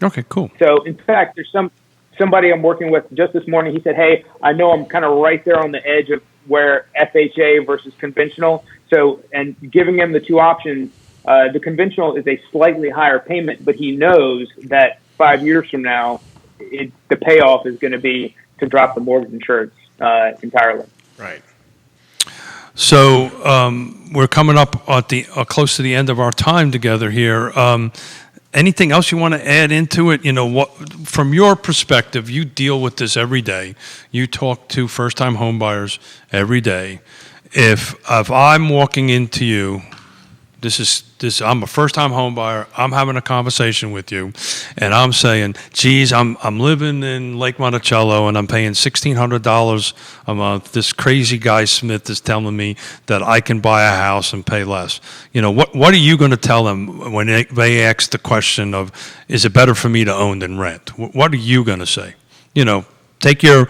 Okay, cool. So, in fact, there's somebody I'm working with just this morning. He said, "Hey, I know I'm kind of right there on the edge of where FHA versus conventional." So, and giving him the two options, the conventional is a slightly higher payment, but he knows that 5 years from now, the payoff is going to be to drop the mortgage insurance entirely. Right. So we're coming up at close to the end of our time together here. Anything else you want to add into it? You know, what from your perspective, you deal with this every day. You talk to first-time homebuyers every day. If I'm walking into you, I'm a first-time homebuyer. I'm having a conversation with you, and I'm saying, "Geez, I'm living in Lake Monticello, and I'm paying $1,600 a month. This crazy guy Smith is telling me that I can buy a house and pay less." You know, what are you going to tell them when they ask the question of, "Is it better for me to own than rent?" What are you going to say? You know, take your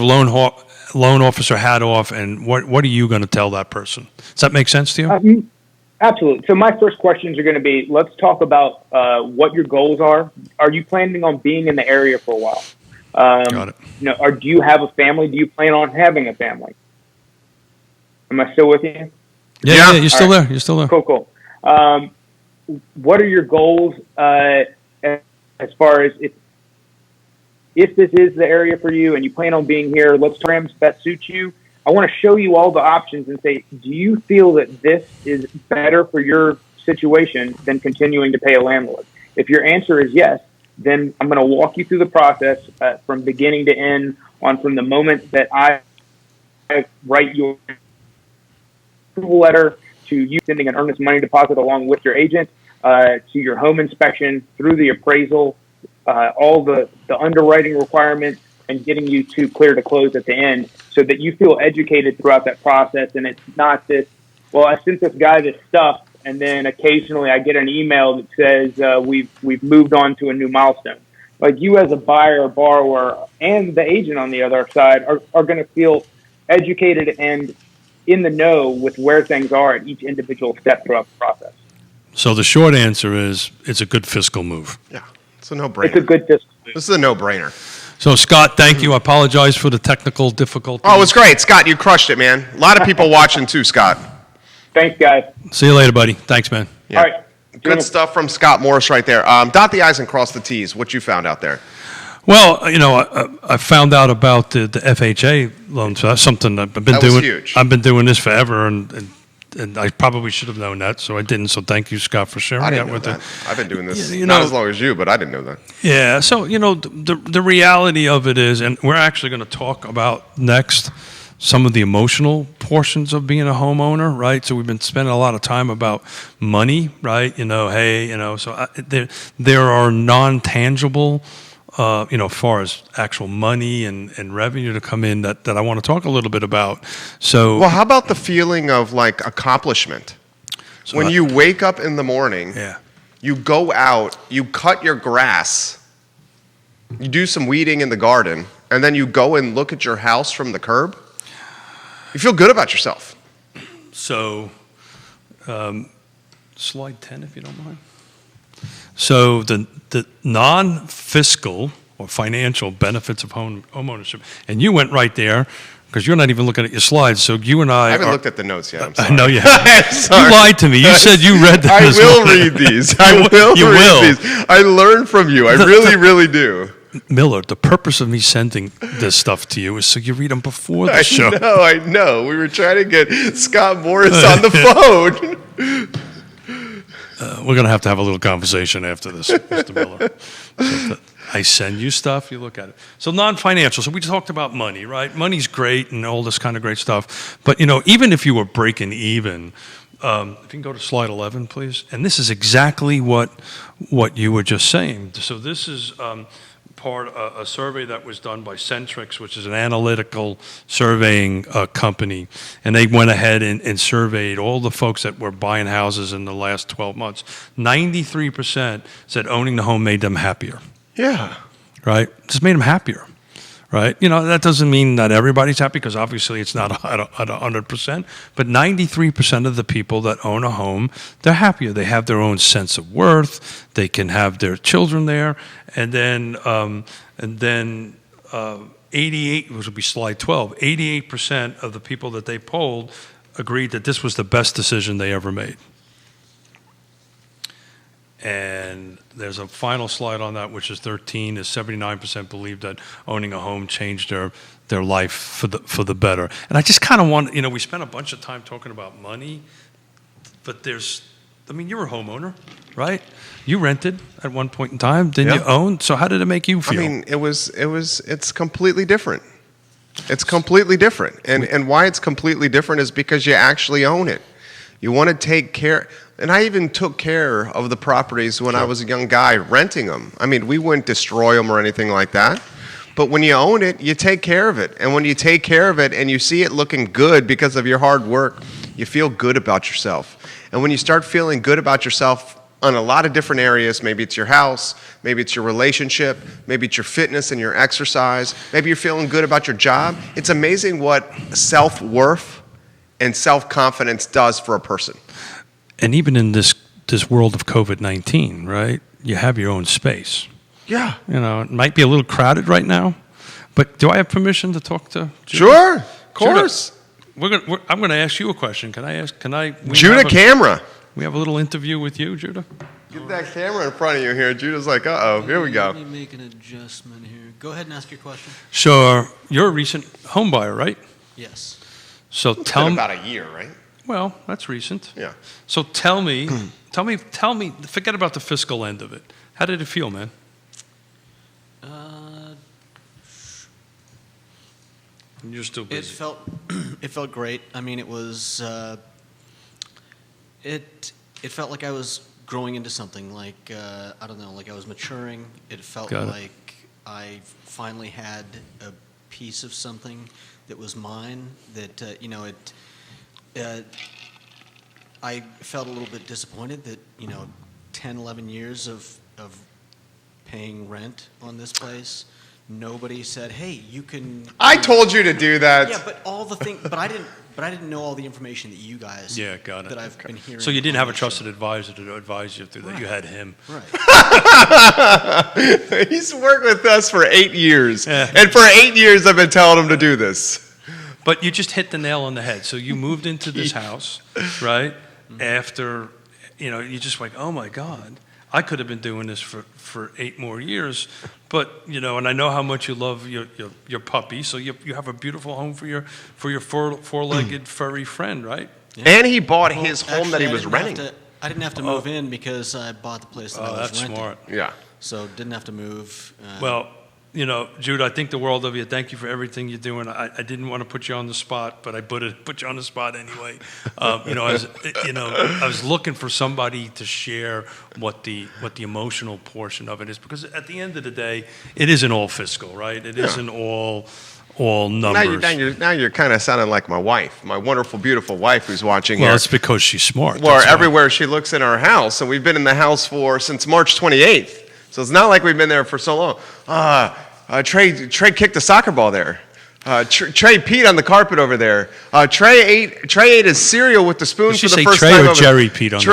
loan officer hat off, and what are you going to tell that person? Does that make sense to you? Absolutely. So my first questions are going to be, let's talk about what your goals are. Are you planning on being in the area for a while? Got it. You know, or do you have a family? Do you plan on having a family? Am I still with you? Yeah, you're still All right. there. You're still there. Cool. What are your goals as far as if this is the area for you and you plan on being here, let's trams that suits you. I want to show you all the options and say, do you feel that this is better for your situation than continuing to pay a landlord? If your answer is yes, then I'm going to walk you through the process from beginning to end from the moment that I write your approval letter to you sending an earnest money deposit along with your agent, to your home inspection, through the appraisal, all the underwriting requirements, and getting you to clear to close at the end, so that you feel educated throughout that process. And it's not this, well, I sent this guy this stuff, and then occasionally I get an email that says we've moved on to a new milestone. Like, you as a buyer, borrower, and the agent on the other side are going to feel educated and in the know with where things are at each individual step throughout the process. So the short answer is, it's a good fiscal move. Yeah, it's a no-brainer. It's a good fiscal move. This is a no-brainer. So, Scott, thank you. I apologize for the technical difficulties. Oh, it was great. Scott, you crushed it, man. A lot of people watching too, Scott. Thanks, guys. See you later, buddy. Thanks, man. Yeah. All right. Good stuff from Scott Morris right there. Dot the I's and cross the T's. What you found out there? Well, you know, I found out about the FHA loan. So that's something I've been That doing. was huge. I've been doing this forever, and I probably should have known that, so I didn't. So thank you, Scott, for sharing I that didn't know with that. me. I've been doing this You not know- as long as you, but I didn't know that. Yeah, so, you know, the reality of it is, and we're actually going to talk about next some of the emotional portions of being a homeowner, right? So we've been spending a lot of time about money, right? You know, hey, you know, so there are non-tangible, you know, as far as actual money and revenue to come in that I want to talk a little bit about. So, Well, how about the feeling of, like, accomplishment? so When you wake up in the morning, yeah. you go out, you cut your grass, you do some weeding in the garden, and then you go and look at your house from the curb, you feel good about yourself. So, slide 10, if you don't mind. So the non-fiscal or financial benefits of home ownership, and you went right there because you're not even looking at your slides. So you and I haven't looked at the notes yet. I'm sorry. I know you I'm haven't. sorry. You lied to me. You said you read them. I as will well. read these. I will You read will. these. I learn from you. I really, really do. Miller, the purpose of me sending this stuff to you is so you read them before the show. I know. We were trying to get Scott Morris on the phone. We're going to have a little conversation after this, Mr. Miller. So I send you stuff, you look at it. So non-financial. So we talked about money, right? Money's great and all this kind of great stuff. But, you know, even if you were breaking even, if you can go to slide 11, please. And this is exactly what you were just saying. So this is a survey that was done by Centrix, which is an analytical surveying company. And they went ahead and surveyed all the folks that were buying houses in the last 12 months. 93% said owning the home made them happier. Yeah. Right? Just made them happier. Right? You know, that doesn't mean that everybody's happy, because obviously it's not at 100%, but 93% of the people that own a home, they're happier. They have their own sense of worth. They can have their children there. And then 88, which would be slide 12, 88% of the people that they polled agreed that this was the best decision they ever made. And there's a final slide on that, which is 13, is 79% believe that owning a home changed their life for the better. And I just kind of want, we spent a bunch of time talking about money, but you're a homeowner, right? You rented at one point in time, didn't you own? So how did it make you feel? I mean, it's completely different. It's completely different. And why it's completely different is because you actually own it. You want to take care. And I even took care of the properties when I was a young guy renting them. I mean, we wouldn't destroy them or anything like that. But when you own it, you take care of it. And when you take care of it and you see it looking good because of your hard work, you feel good about yourself. And when you start feeling good about yourself on a lot of different areas, maybe it's your house, maybe it's your relationship, maybe it's your fitness and your exercise, maybe you're feeling good about your job, it's amazing what self-worth and self-confidence does for a person. And even in this world of COVID-19, right, you have your own space. Yeah. It might be a little crowded right now, but do I have permission to talk to Judah? Sure, of course. Judah, I'm going to ask you a question. Can I? Judah camera. We have a little interview with you, Judah. Get that camera in front of you here. Judah's like, uh-oh, here we go. Let me make an adjustment here. Go ahead and ask your question. So you're a recent home buyer, right? Yes. So tell me. About a year, right? Well, that's recent. Yeah. So tell me, forget about the fiscal end of it. How did it feel, man? You're still busy. It felt great. I mean, it was, it felt like I was growing into something, like, I don't know, like I was maturing. It felt like I finally had a piece of something that was mine, that, I felt a little bit disappointed that, 10, 11 years of paying rent on this place, nobody said, "Hey, you can." I told you to do that. Yeah, but but I didn't know all the information that you guys. Yeah, got it. That I've been hearing. So you didn't have a trusted advisor to advise you through that. You had him. Right. He's worked with us for 8 years, and for 8 years I've been telling him to do this. But you just hit the nail on the head. So you moved into this house, right? After, you're just like, oh my God, I could have been doing this for 8 more years. But, and I know how much you love your puppy. So you have a beautiful home for your four-legged furry friend, right? Yeah. And he bought his home that he was renting. I didn't have to move in because I bought the place that I was renting. That's smart. Yeah. So didn't have to move. Well, Judah, I think the world of you. Thank you for everything you're doing. I didn't want to put you on the spot, but I put you on the spot anyway. I was looking for somebody to share what the emotional portion of it is, because at the end of the day, it isn't all fiscal, right? It isn't all numbers. Now you're kind of sounding like my wife, my wonderful, beautiful wife who's watching here. Well, it's because she's smart. Well, everywhere she looks in our house, and we've been in the house since March 28th. So it's not like we've been there for so long. Trey kicked a soccer ball there. Trey peed on the carpet over there. Trey ate his cereal with the spoon for the first Trey time. Or Jerry peed on the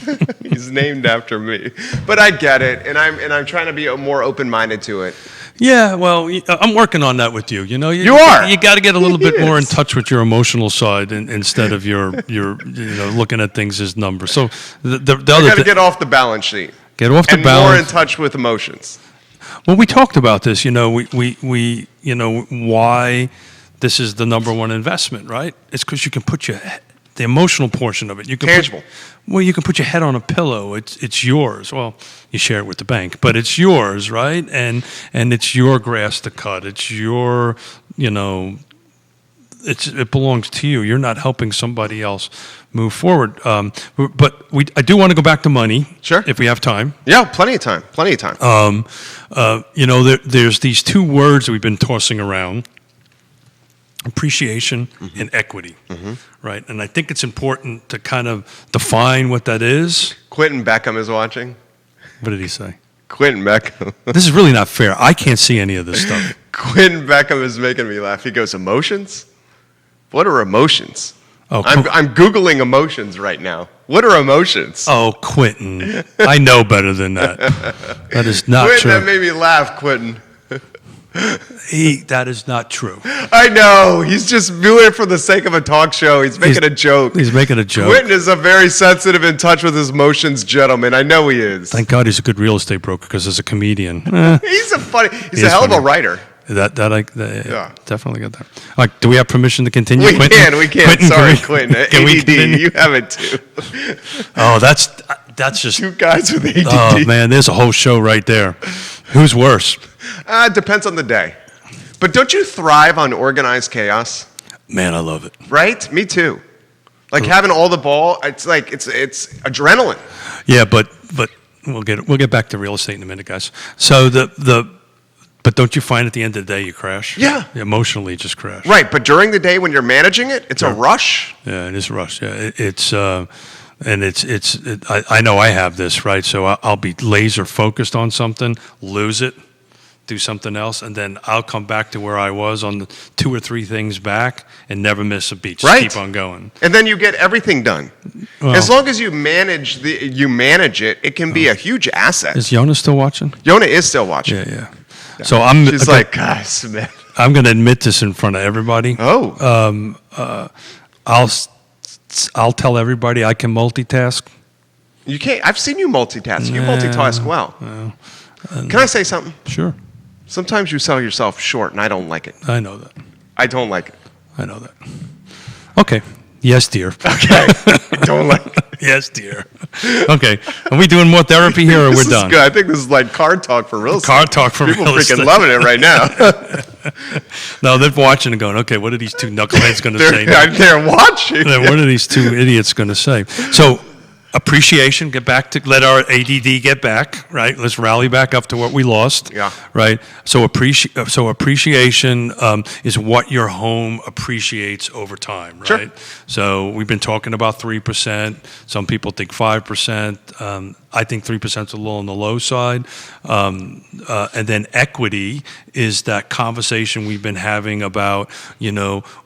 carpet? He's named after me. But I get it, and I'm trying to be more open-minded to it. Yeah, well, I'm working on that with you. You are. You got to get a little bit more in touch with your emotional side instead of your looking at things as numbers. So the other got to get off the balance sheet. Get off the balance. And more in touch with emotions. Well, we talked about this. We why this is the number one investment, right? It's because you can put the emotional portion of it. You can tangible. You can put your head on a pillow. It's yours. Well, you share it with the bank, but it's yours, right? And it's your grass to cut. It's your it belongs to you. You're not helping somebody else move forward. But I do want to go back to money. Sure. If we have time. Yeah, plenty of time. There's these two words that we've been tossing around: appreciation and equity, right? And I think it's important to kind of define what that is. Quentin Beckham is watching. What did he say? Quentin Beckham. This is really not fair. I can't see any of this stuff. Quentin Beckham is making me laugh. He goes, emotions? What are emotions? Oh, I'm Googling emotions right now. What are emotions? Oh, Quentin. I know better than that. That is not Quentin, true. that made me laugh, Quentin. That is not true. I know. He's just doing it for the sake of a talk show. He's making a joke. He's making a joke. Quentin is a very sensitive, in touch with his emotions gentleman. I know he is. Thank God he's a good real estate broker, because as a comedian, He's a hell of a writer. That definitely get that. Like, do we have permission to continue? We can. Quentin, Sorry, Quentin. Can we ADD, continue? you have it too. Oh, that's just two guys with ADD. Oh man, there's a whole show right there. Who's worse? Depends on the day. But don't you thrive on organized chaos? Man, I love it. Right? Me too. Like having all the ball, it's like it's adrenaline. Yeah, but we'll get back to real estate in a minute, guys. So but don't you find at the end of the day you crash? Yeah. Emotionally, you just crash. Right, but during the day when you're managing it, it's a rush. Yeah, it is a rush. Yeah, I know I have this, right? So I'll be laser focused on something, lose it, do something else, and then I'll come back to where I was on the 2 or 3 things back and never miss a beat. Just keep on going. And then you get everything done. Well, as long as you manage it, it can be a huge asset. Is Yona still watching? Yona is still watching. Yeah. So she's like, guys, man. I'm going to admit this in front of everybody. Oh. I'll tell everybody I can multitask. You can't. I've seen you multitask. You multitask well. Can I say something? Sure. Sometimes you sell yourself short, and I don't like it. I know that. I don't like it. I know that. Okay. Yes, dear. Okay. I don't like it. Yes, dear. Okay. Are we doing more therapy here, or we're done? Good. I think this is like card talk for real estate. Card talk for People real estate. freaking loving it right now. No, they're watching and going, okay, what are these two knuckleheads going to say now? They're watching. What are these two idiots going to say? So, appreciation, let our ADD get back, right? Let's rally back up to what we lost. Yeah. Right? So appreciation is what your home appreciates over time, right? Sure. So we've been talking about 3%. Some people think 5%. I think 3% is a little on the low side. And then equity is that conversation we've been having about,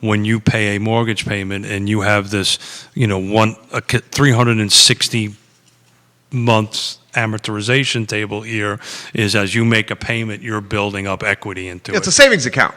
when you pay a mortgage payment and you have this, 360 months amortization table here, is as you make a payment, you're building up equity into it. It's a savings account,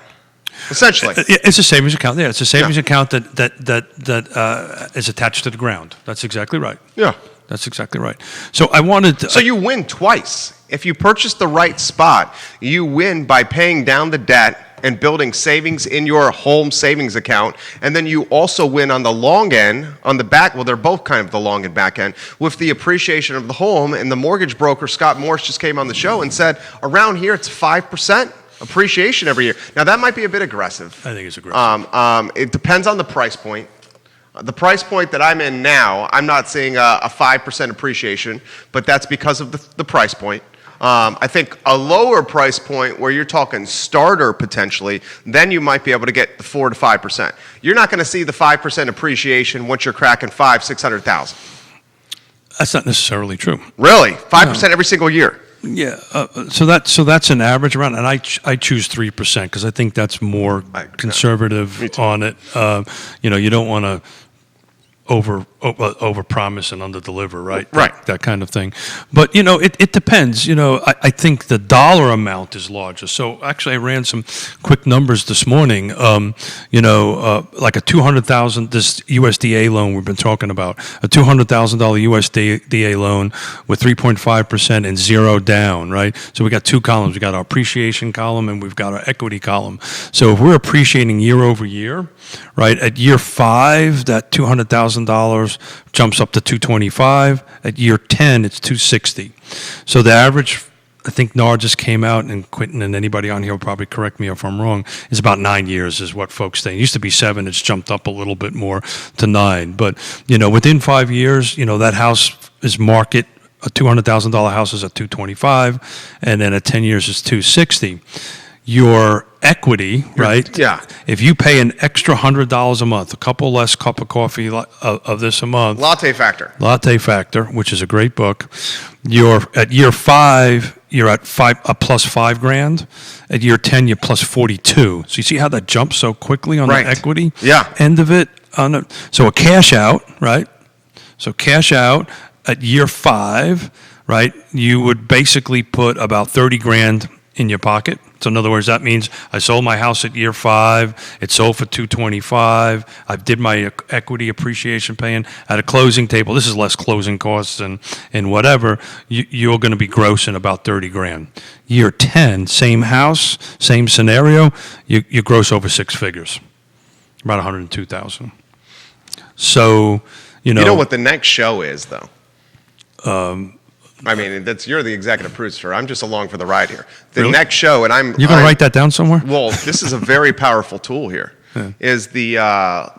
essentially. It's a savings account. Yeah, it's a savings account that is attached to the ground. That's exactly right. Yeah. That's exactly right. So I wanted to... So you win twice. If you purchase the right spot, you win by paying down the debt and building savings in your home savings account. And then you also win on the long end, on the back, well, they're both kind of the long and back end, with the appreciation of the home. And the mortgage broker, Scott Morse, just came on the show and said, around here, it's 5% appreciation every year. Now, that might be a bit aggressive. I think it's aggressive. It depends on the price point. The price point that I'm in now, I'm not seeing a 5% appreciation, but that's because of the price point. I think a lower price point where you're talking starter potentially, then you might be able to get the 4 to 5%. You're not going to see the 5% appreciation once you're cracking $600,000. That's not necessarily true. Really? 5% every single year? Yeah. So that's an average around, and I choose 3% because I think that's more conservative on it. You don't want to over promise and under deliver, right? Right. That kind of thing. But it depends. I think the dollar amount is larger. So actually, I ran some quick numbers this morning. Like a $200,000 this USDA loan we've been talking about, a $200,000 USDA loan with 3.5% and 0 down, right? So we got 2 columns. We got our appreciation column and we've got our equity column. So if we're appreciating year over year, right? At year 5, that $200,000 jumps up to $225. At year 10, it's $260. So the average I think NAR just came out, and Quentin and anybody on here will probably correct me if I'm wrong, is about 9 years is what folks think. It used to be 7. It's jumped up a little bit more to 9. But, within 5 years, that house is market. A $200,000 house is at $225, and then at 10 years is $260. Your equity, right? Yeah. If you pay an extra $100 a month, a couple less cup of coffee of this a month. Latte Factor. Latte Factor, which is a great book. You're at year 5, you're at plus $5,000. At year 10, you're plus 42. So you see how that jumps so quickly on Right. the equity Yeah. end of it. So a cash out, right? So cash out at year 5, right? You would basically put about $30,000 in your pocket. So in other words, that means I sold my house at year 5. It sold for $225. I did my equity appreciation paying at a closing table. This is less closing costs and whatever. You're going to be grossing about $30,000. Year 10, same house, same scenario. You gross over 6 figures, about $102,000. So You know what the next show is, though. I mean, you're the executive producer. I'm just along for the ride here. The Really? next show, and You're going to write that down somewhere? Well, this is a very powerful tool here. Is the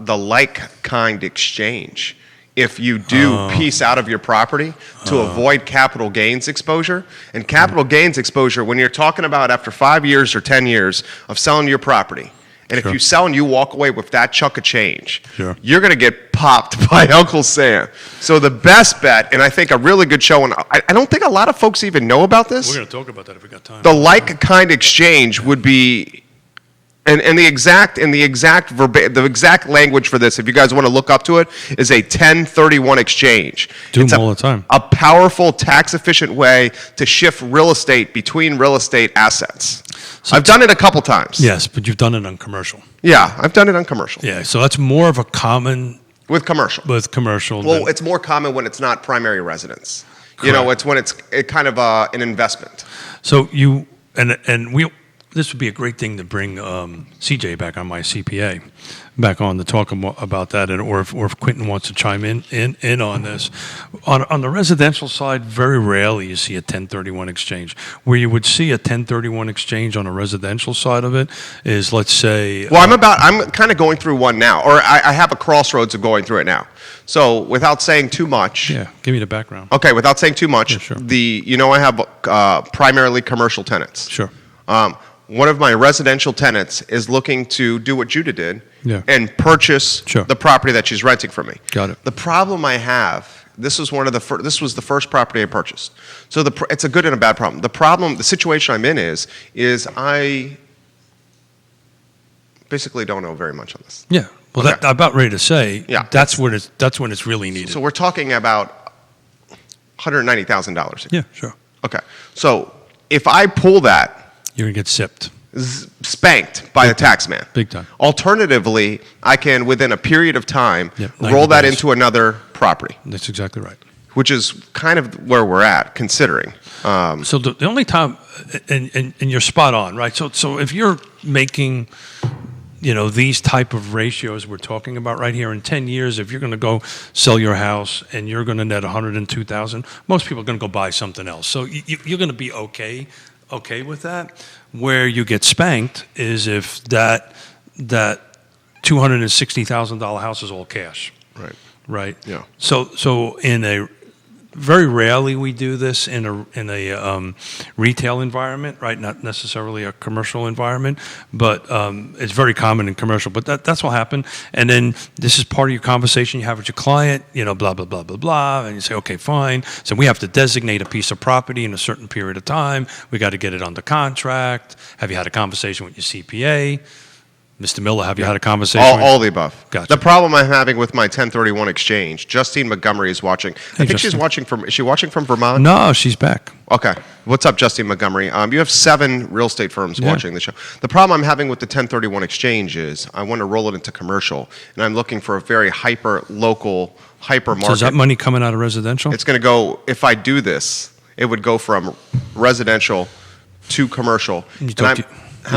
like-kind exchange. If you do piece out of your property to avoid capital gains exposure, and capital gains exposure, when you're talking about after 5 years or 10 years of selling your property, and if Sure. you sell and you walk away with that chunk of change, Sure. you're going to get popped by Uncle Sam. So the best bet, and I think a really good show, and I don't think a lot of folks even know about this. We're going to talk about that if we got time. The like-kind exchange would be, and the exact language for this, if you guys want to look up to it, is a 1031 exchange. Do It's them all the time. A powerful, tax-efficient way to shift real estate between real estate assets. So I've done it a couple times. Yes, but you've done it on commercial. Yeah, I've done it on commercial. Yeah, so that's more of a common With commercial. with commercial. Well, than- it's more common when it's not primary residence. You know, it's when it's kind of an investment. So you and we. This would be a great thing to bring CJ back on, my CPA, back on to talk about that, or if Quentin wants to chime in on this. On the residential side, very rarely you see a 1031 exchange. Where you would see a 1031 exchange on a residential side of it is, let's say. Well, I'm kind of going through one now, or I have a crossroads of going through it now. So without saying too much. Yeah, give me the background. Okay, without saying too much. Yeah, sure. I have primarily commercial tenants. Sure. One of my residential tenants is looking to do what Judah did and purchase Sure. the property that she's renting from me. Got it. The problem I have, this was the first property I purchased. So it's a good and a bad problem. The situation I'm in is I basically don't know very much on this. Yeah. Well, Okay. I'm about ready to say. Yeah. That's when it's really needed. So we're talking about $190,000. Yeah. Sure. Okay. So if I pull that, You're gonna get sipped. spanked by the tax man. Big time. Alternatively, I can, within a period of time, Yep, roll 90 that days. into another property, That's exactly right. which is kind of where we're at, considering. So the only time, and you're spot on, right? So if you're making, these type of ratios we're talking about right here, in 10 years, if you're going to go sell your house and you're going to net 102,000, most people are going to go buy something else. So you're going to be okay with that. Where you get spanked is if that $260,000 house is all cash. Right. Yeah. So very rarely we do this in a retail environment, right? Not necessarily a commercial environment, but it's very common in commercial. But that's what happened. And then this is part of your conversation you have with your client, blah, blah, blah, blah, blah. And you say, okay, fine. So we have to designate a piece of property in a certain period of time. We got to get it under contract. Have you had a conversation with your CPA? Mr. Miller, have you had a conversation? All the above. Gotcha. The problem I'm having with my 1031 exchange, Justine Montgomery is watching. I think she's watching is she watching from Vermont? No, she's back. Okay. What's up, Justine Montgomery? You have 7 real estate firms watching the show. The problem I'm having with the 1031 exchange is I want to roll it into commercial, and I'm looking for a very hyper-local, hyper-market. So is that money coming out of residential? It's going to go, if I do this, it would go from residential to commercial. Your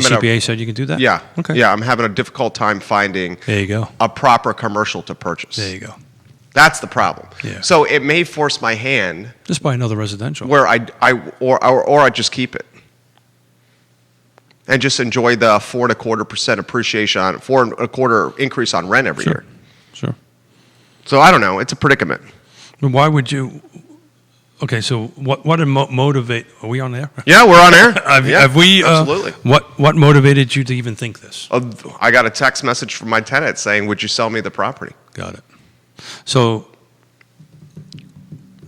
CPA said you can do that? Yeah. Okay. Yeah, I'm having a difficult time finding There you go. a proper commercial to purchase. There you go. That's the problem. Yeah. So it may force my hand Just buy another residential. where I just keep it and just enjoy the 4.25% appreciation on 4.25% increase on rent every year. Sure. So I don't know. It's a predicament. Why would you? Okay, so what motivate? Are we on there? Yeah, we're on air. Have we? Absolutely. What motivated you to even think this? I got a text message from my tenant saying, "Would you sell me the property?" Got it. So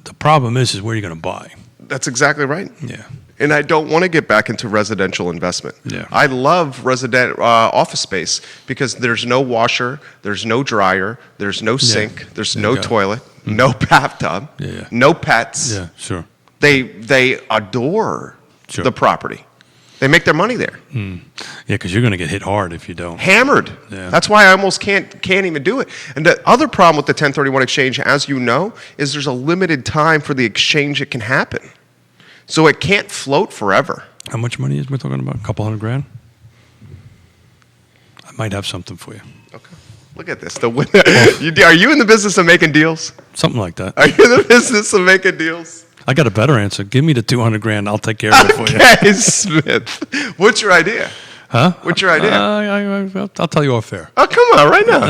the problem is where you're going to buy. That's exactly right. Yeah. And I don't want to get back into residential investment. Yeah. I love office space because there's no washer, there's no dryer, there's no sink, there's no toilet, no bathtub, no pets. Yeah, sure. They adore the property. They make their money there. Yeah, because you're going to get hit hard if you don't. Hammered. Yeah. That's why I almost can't even do it. And the other problem with the 1031 exchange, as you know, is there's a limited time for the exchange it can happen. So it can't float forever. How much money is we talking about? A couple $100,000? I might have something for you. Okay. Look at this. Are you in the business of making deals? Something like that. Are you in the business of making deals? I got a better answer. Give me the $200,000. I'll take care of it for you. Okay, Smith. What's your idea? Huh? What's your idea? I'll tell you off air. Oh, come on, right now.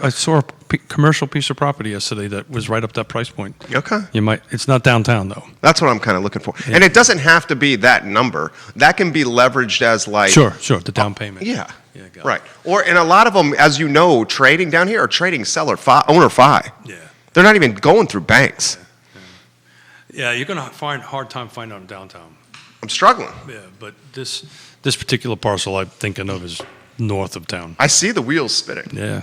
I saw a commercial piece of property yesterday that was right up that price point. Okay. It's not downtown though. That's what I'm kind of looking for. Yeah. And it doesn't have to be that number. That can be leveraged as like. Sure, the down payment. Yeah. Yeah, got Right. And a lot of them, as you know, trading down here are trading owner fi. Yeah. They're not even going through banks. Yeah, you're going to find a hard time finding them downtown. I'm struggling. Yeah, but this particular parcel I'm thinking of is north of town. I see the wheels spinning. Yeah.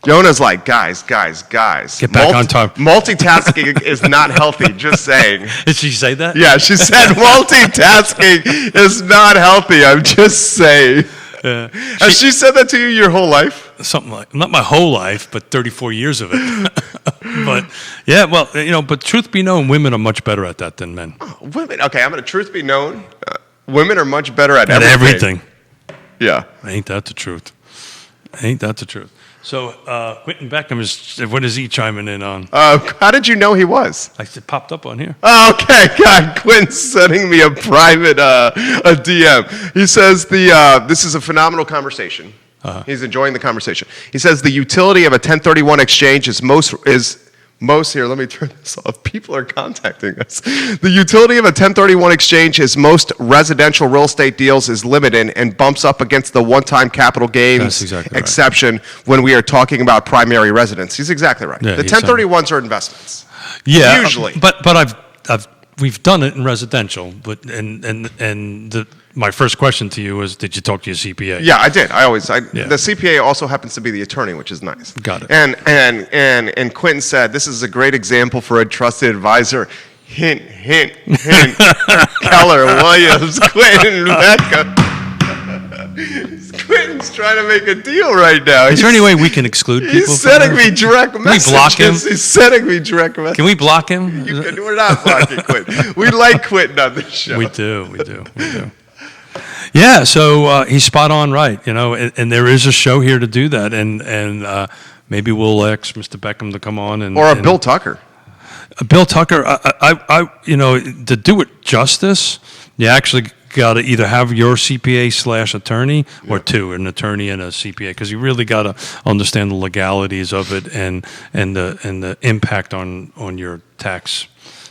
Yona's like, guys. Get back on top. Multitasking is not healthy, just saying. Did she say that? Yeah, she said multitasking is not healthy. I'm just saying. Yeah. Has she said that to you your whole life? Something like, not my whole life, but 34 years of it. But yeah, well, but truth be known, women are much better at that than men. Oh, women, okay, I'm going to truth be known. Women are much better at At everything. Yeah. Ain't that the truth? So, Quentin Beckham what is he chiming in on? How did you know he was? It popped up on here. Oh, okay, God, Quinn's sending me a private a DM. He says this is a phenomenal conversation. He's enjoying the conversation. He says the utility of a 1031 exchange is most here. Let me turn this off. People are contacting us. The utility of a 1031 exchange is most residential real estate deals is limited and bumps up against the one-time capital gains exception when we are talking about primary residence. He's exactly right. Yeah, the 1031s are investments. Yeah, usually. But we've done it in residential. But my first question to you was, did you talk to your CPA? Yeah, I did. The CPA also happens to be the attorney, which is nice. Got it. And Quentin said, this is a great example for a trusted advisor. Hint, hint, hint. Keller Williams, Quentin Beckham. Quentin's trying to make a deal right now. Is there any way we can exclude people? He's sending me direct messages. Can we block him? He's sending me direct messages. Can we block him? We're not blocking Quentin. We like Quentin on this show. We do. Yeah, so he's spot on right, and there is a show here to do that, and maybe we'll ask Mr. Beckham to come on or Bill Tucker. Bill Tucker, I to do it justice, you actually got to either have your CPA/attorney or an attorney and a CPA, because you really got to understand the legalities of it and the impact on your tax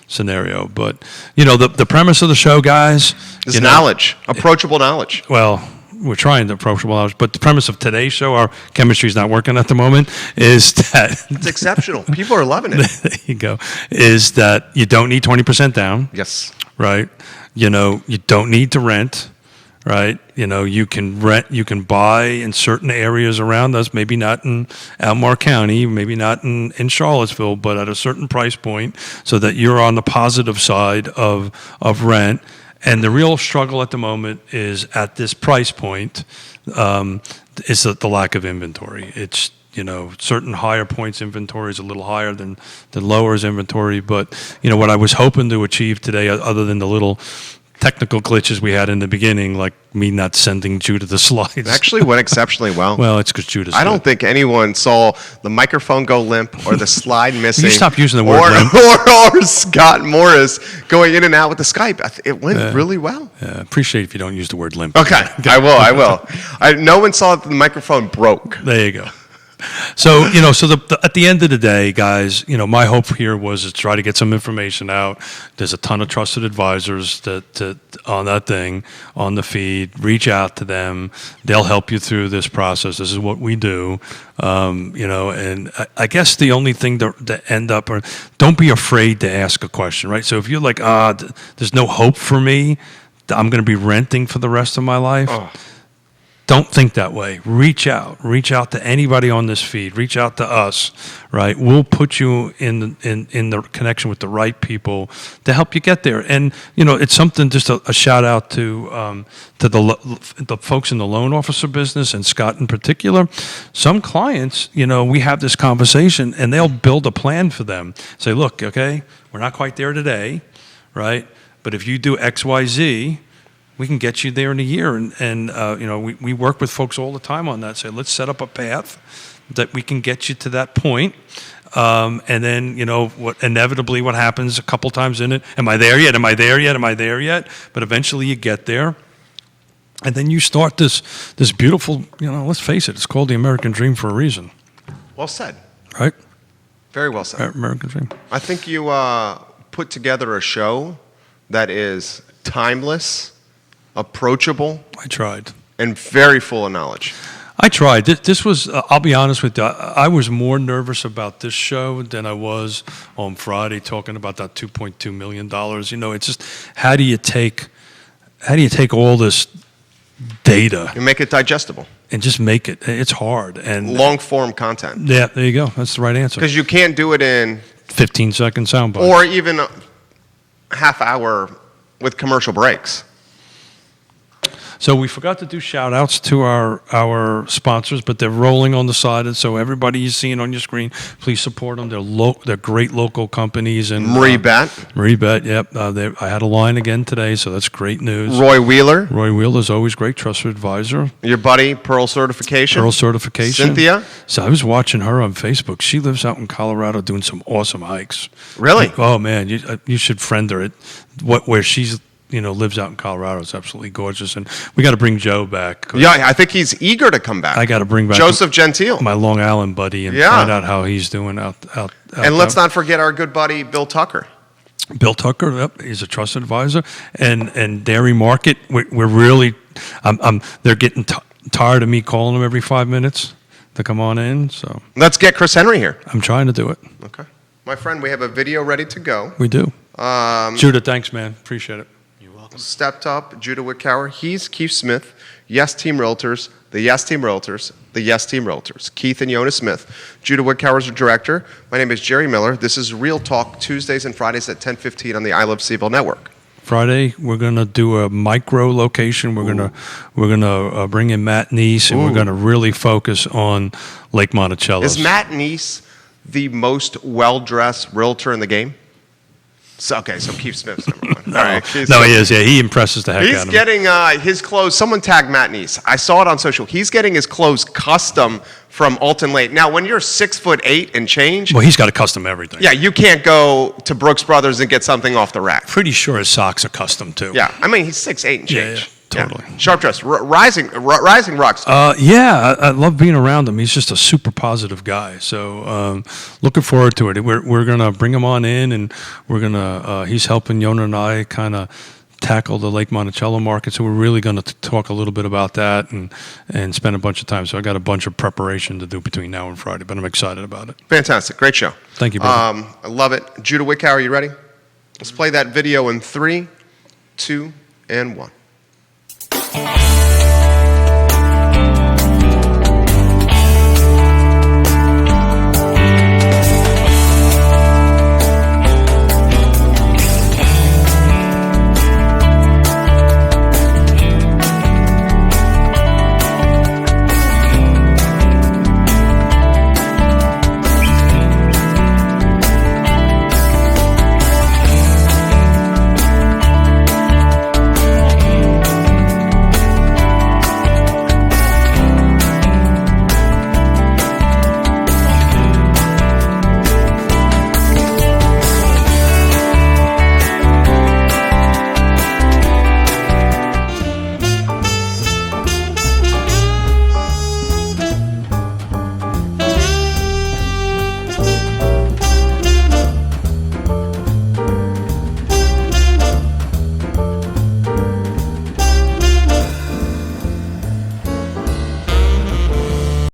scenario. But the premise of the show, guys, is knowledge, approachable knowledge. Well, we're trying to approachable knowledge, but the premise of today's show, our chemistry is not working at the moment, is that it's exceptional. People are loving it. There you go. Is that you don't need 20% down? Yes. Right. You don't need to rent. Right. You can rent, you can buy in certain areas around us, maybe not in Alamar County, maybe not in Charlottesville, but at a certain price point so that you're on the positive side of rent. And the real struggle at the moment is at this price point is the lack of inventory. It's, certain higher points inventory is a little higher than lower's inventory. But, what I was hoping to achieve today, other than the little technical glitches we had in the beginning, like me not sending Judah the slides. It actually went exceptionally well. Well, it's because Judah's I don't good. think anyone saw the microphone go limp or the slide missing. You stop using the word limp. Or Scott Morris going in and out with the Skype. It went really well. Yeah, appreciate if you don't use the word limp. Okay, I will. No one saw that the microphone broke. There you go. So, at the end of the day, guys, my hope here was to try to get some information out. There's a ton of trusted advisors that on that thing, on the feed. Reach out to them. They'll help you through this process. This is what we do. And I guess the only thing to end up, or don't be afraid to ask a question, right? So if you're like, there's no hope for me, I'm going to be renting for the rest of my life. Oh. Don't think that way. Reach out to anybody on this feed. Reach out to us, right? We'll put you in the connection with the right people to help you get there. And it's something. Just a shout out to the folks in the loan officer business and Scott in particular. Some clients, we have this conversation and they'll build a plan for them. Say, look, okay, we're not quite there today, right? But if you do X, Y, Z, we can get you there in a year. And we work with folks all the time on that. Say, let's set up a path that we can get you to that point. And then, inevitably what happens a couple times in it, am I there yet? Am I there yet? Am I there yet? But eventually you get there. And then you start this beautiful, let's face it, it's called the American Dream for a reason. Well said. Right? Very well said. American Dream. I think you put together a show that is timeless, approachable. I tried. And very full of knowledge. I tried. This was, I'll be honest with you, I was more nervous about this show than I was on Friday talking about that $2.2 million. It's just, how do you take all this data? You make it digestible. And just make it, it's hard. And long form content. Yeah, there you go. That's the right answer. Because you can't do it in 15-second soundbite. Or even a half hour with commercial breaks. So we forgot to do shout-outs to our sponsors, but they're rolling on the side. And so everybody you see on your screen, please support them. They're great local companies. And Maribet, yep. I had a line again today, so that's great news. Roy Wheeler. Roy Wheeler's always great, trusted advisor. Your buddy, Pearl Certification. Cynthia. So I was watching her on Facebook. She lives out in Colorado doing some awesome hikes. Really? Oh, man, you should friend her. Where she's lives out in Colorado. It's absolutely gorgeous. And we got to bring Joe back. Yeah, I think he's eager to come back. I got to bring back Joseph Gentile, my Long Island buddy, and find out how he's doing out. And let's not forget our good buddy, Bill Tucker. Bill Tucker, yep, he's a trusted advisor. And Dairy Market, we're really, they're getting tired of me calling them every 5 minutes to come on in. So let's get Chris Henry here. I'm trying to do it. Okay. My friend, we have a video ready to go. We do. Judah, thanks, man. Appreciate it. Stepped up, Judah Wittkower. He's Keith Smith, Yes Team Realtors, the Yes Team Realtors, the Yes Team Realtors. Keith and Jonas Smith. Judah Wittkower is the director. My name is Jerry Miller. This is Real Talk, Tuesdays and Fridays at 10:15 on the I Love CVille Network. Friday, we're going to do a micro location. We're going to bring in Matt Neese, and we're going to really focus on Lake Monticello. Is Matt Neese the most well-dressed realtor in the game? So Keith Smith's number one. No, all right, he is. Yeah, he impresses the heck out of me. He's getting his clothes. Someone tagged Matt Neese. I saw it on social. He's getting his clothes custom from Alton Lake. Now, when you're 6'8" and change, well, he's got to custom everything. Yeah, you can't go to Brooks Brothers and get something off the rack. Pretty sure his socks are custom too. Yeah, I mean he's 6'8" and change. Yeah. Totally. Yeah. Sharp dress, rising rock star. I love being around him. He's just a super positive guy. So looking forward to it. We're going to bring him on in, and we're going to, he's helping Yona and I kind of tackle the Lake Monticello market. So we're really going to talk a little bit about that and spend a bunch of time. So I got a bunch of preparation to do between now and Friday, but I'm excited about it. Fantastic. Great show. Thank you, brother. I love it. Judah Wittkower, are you ready? Let's play that video in 3, 2, and 1.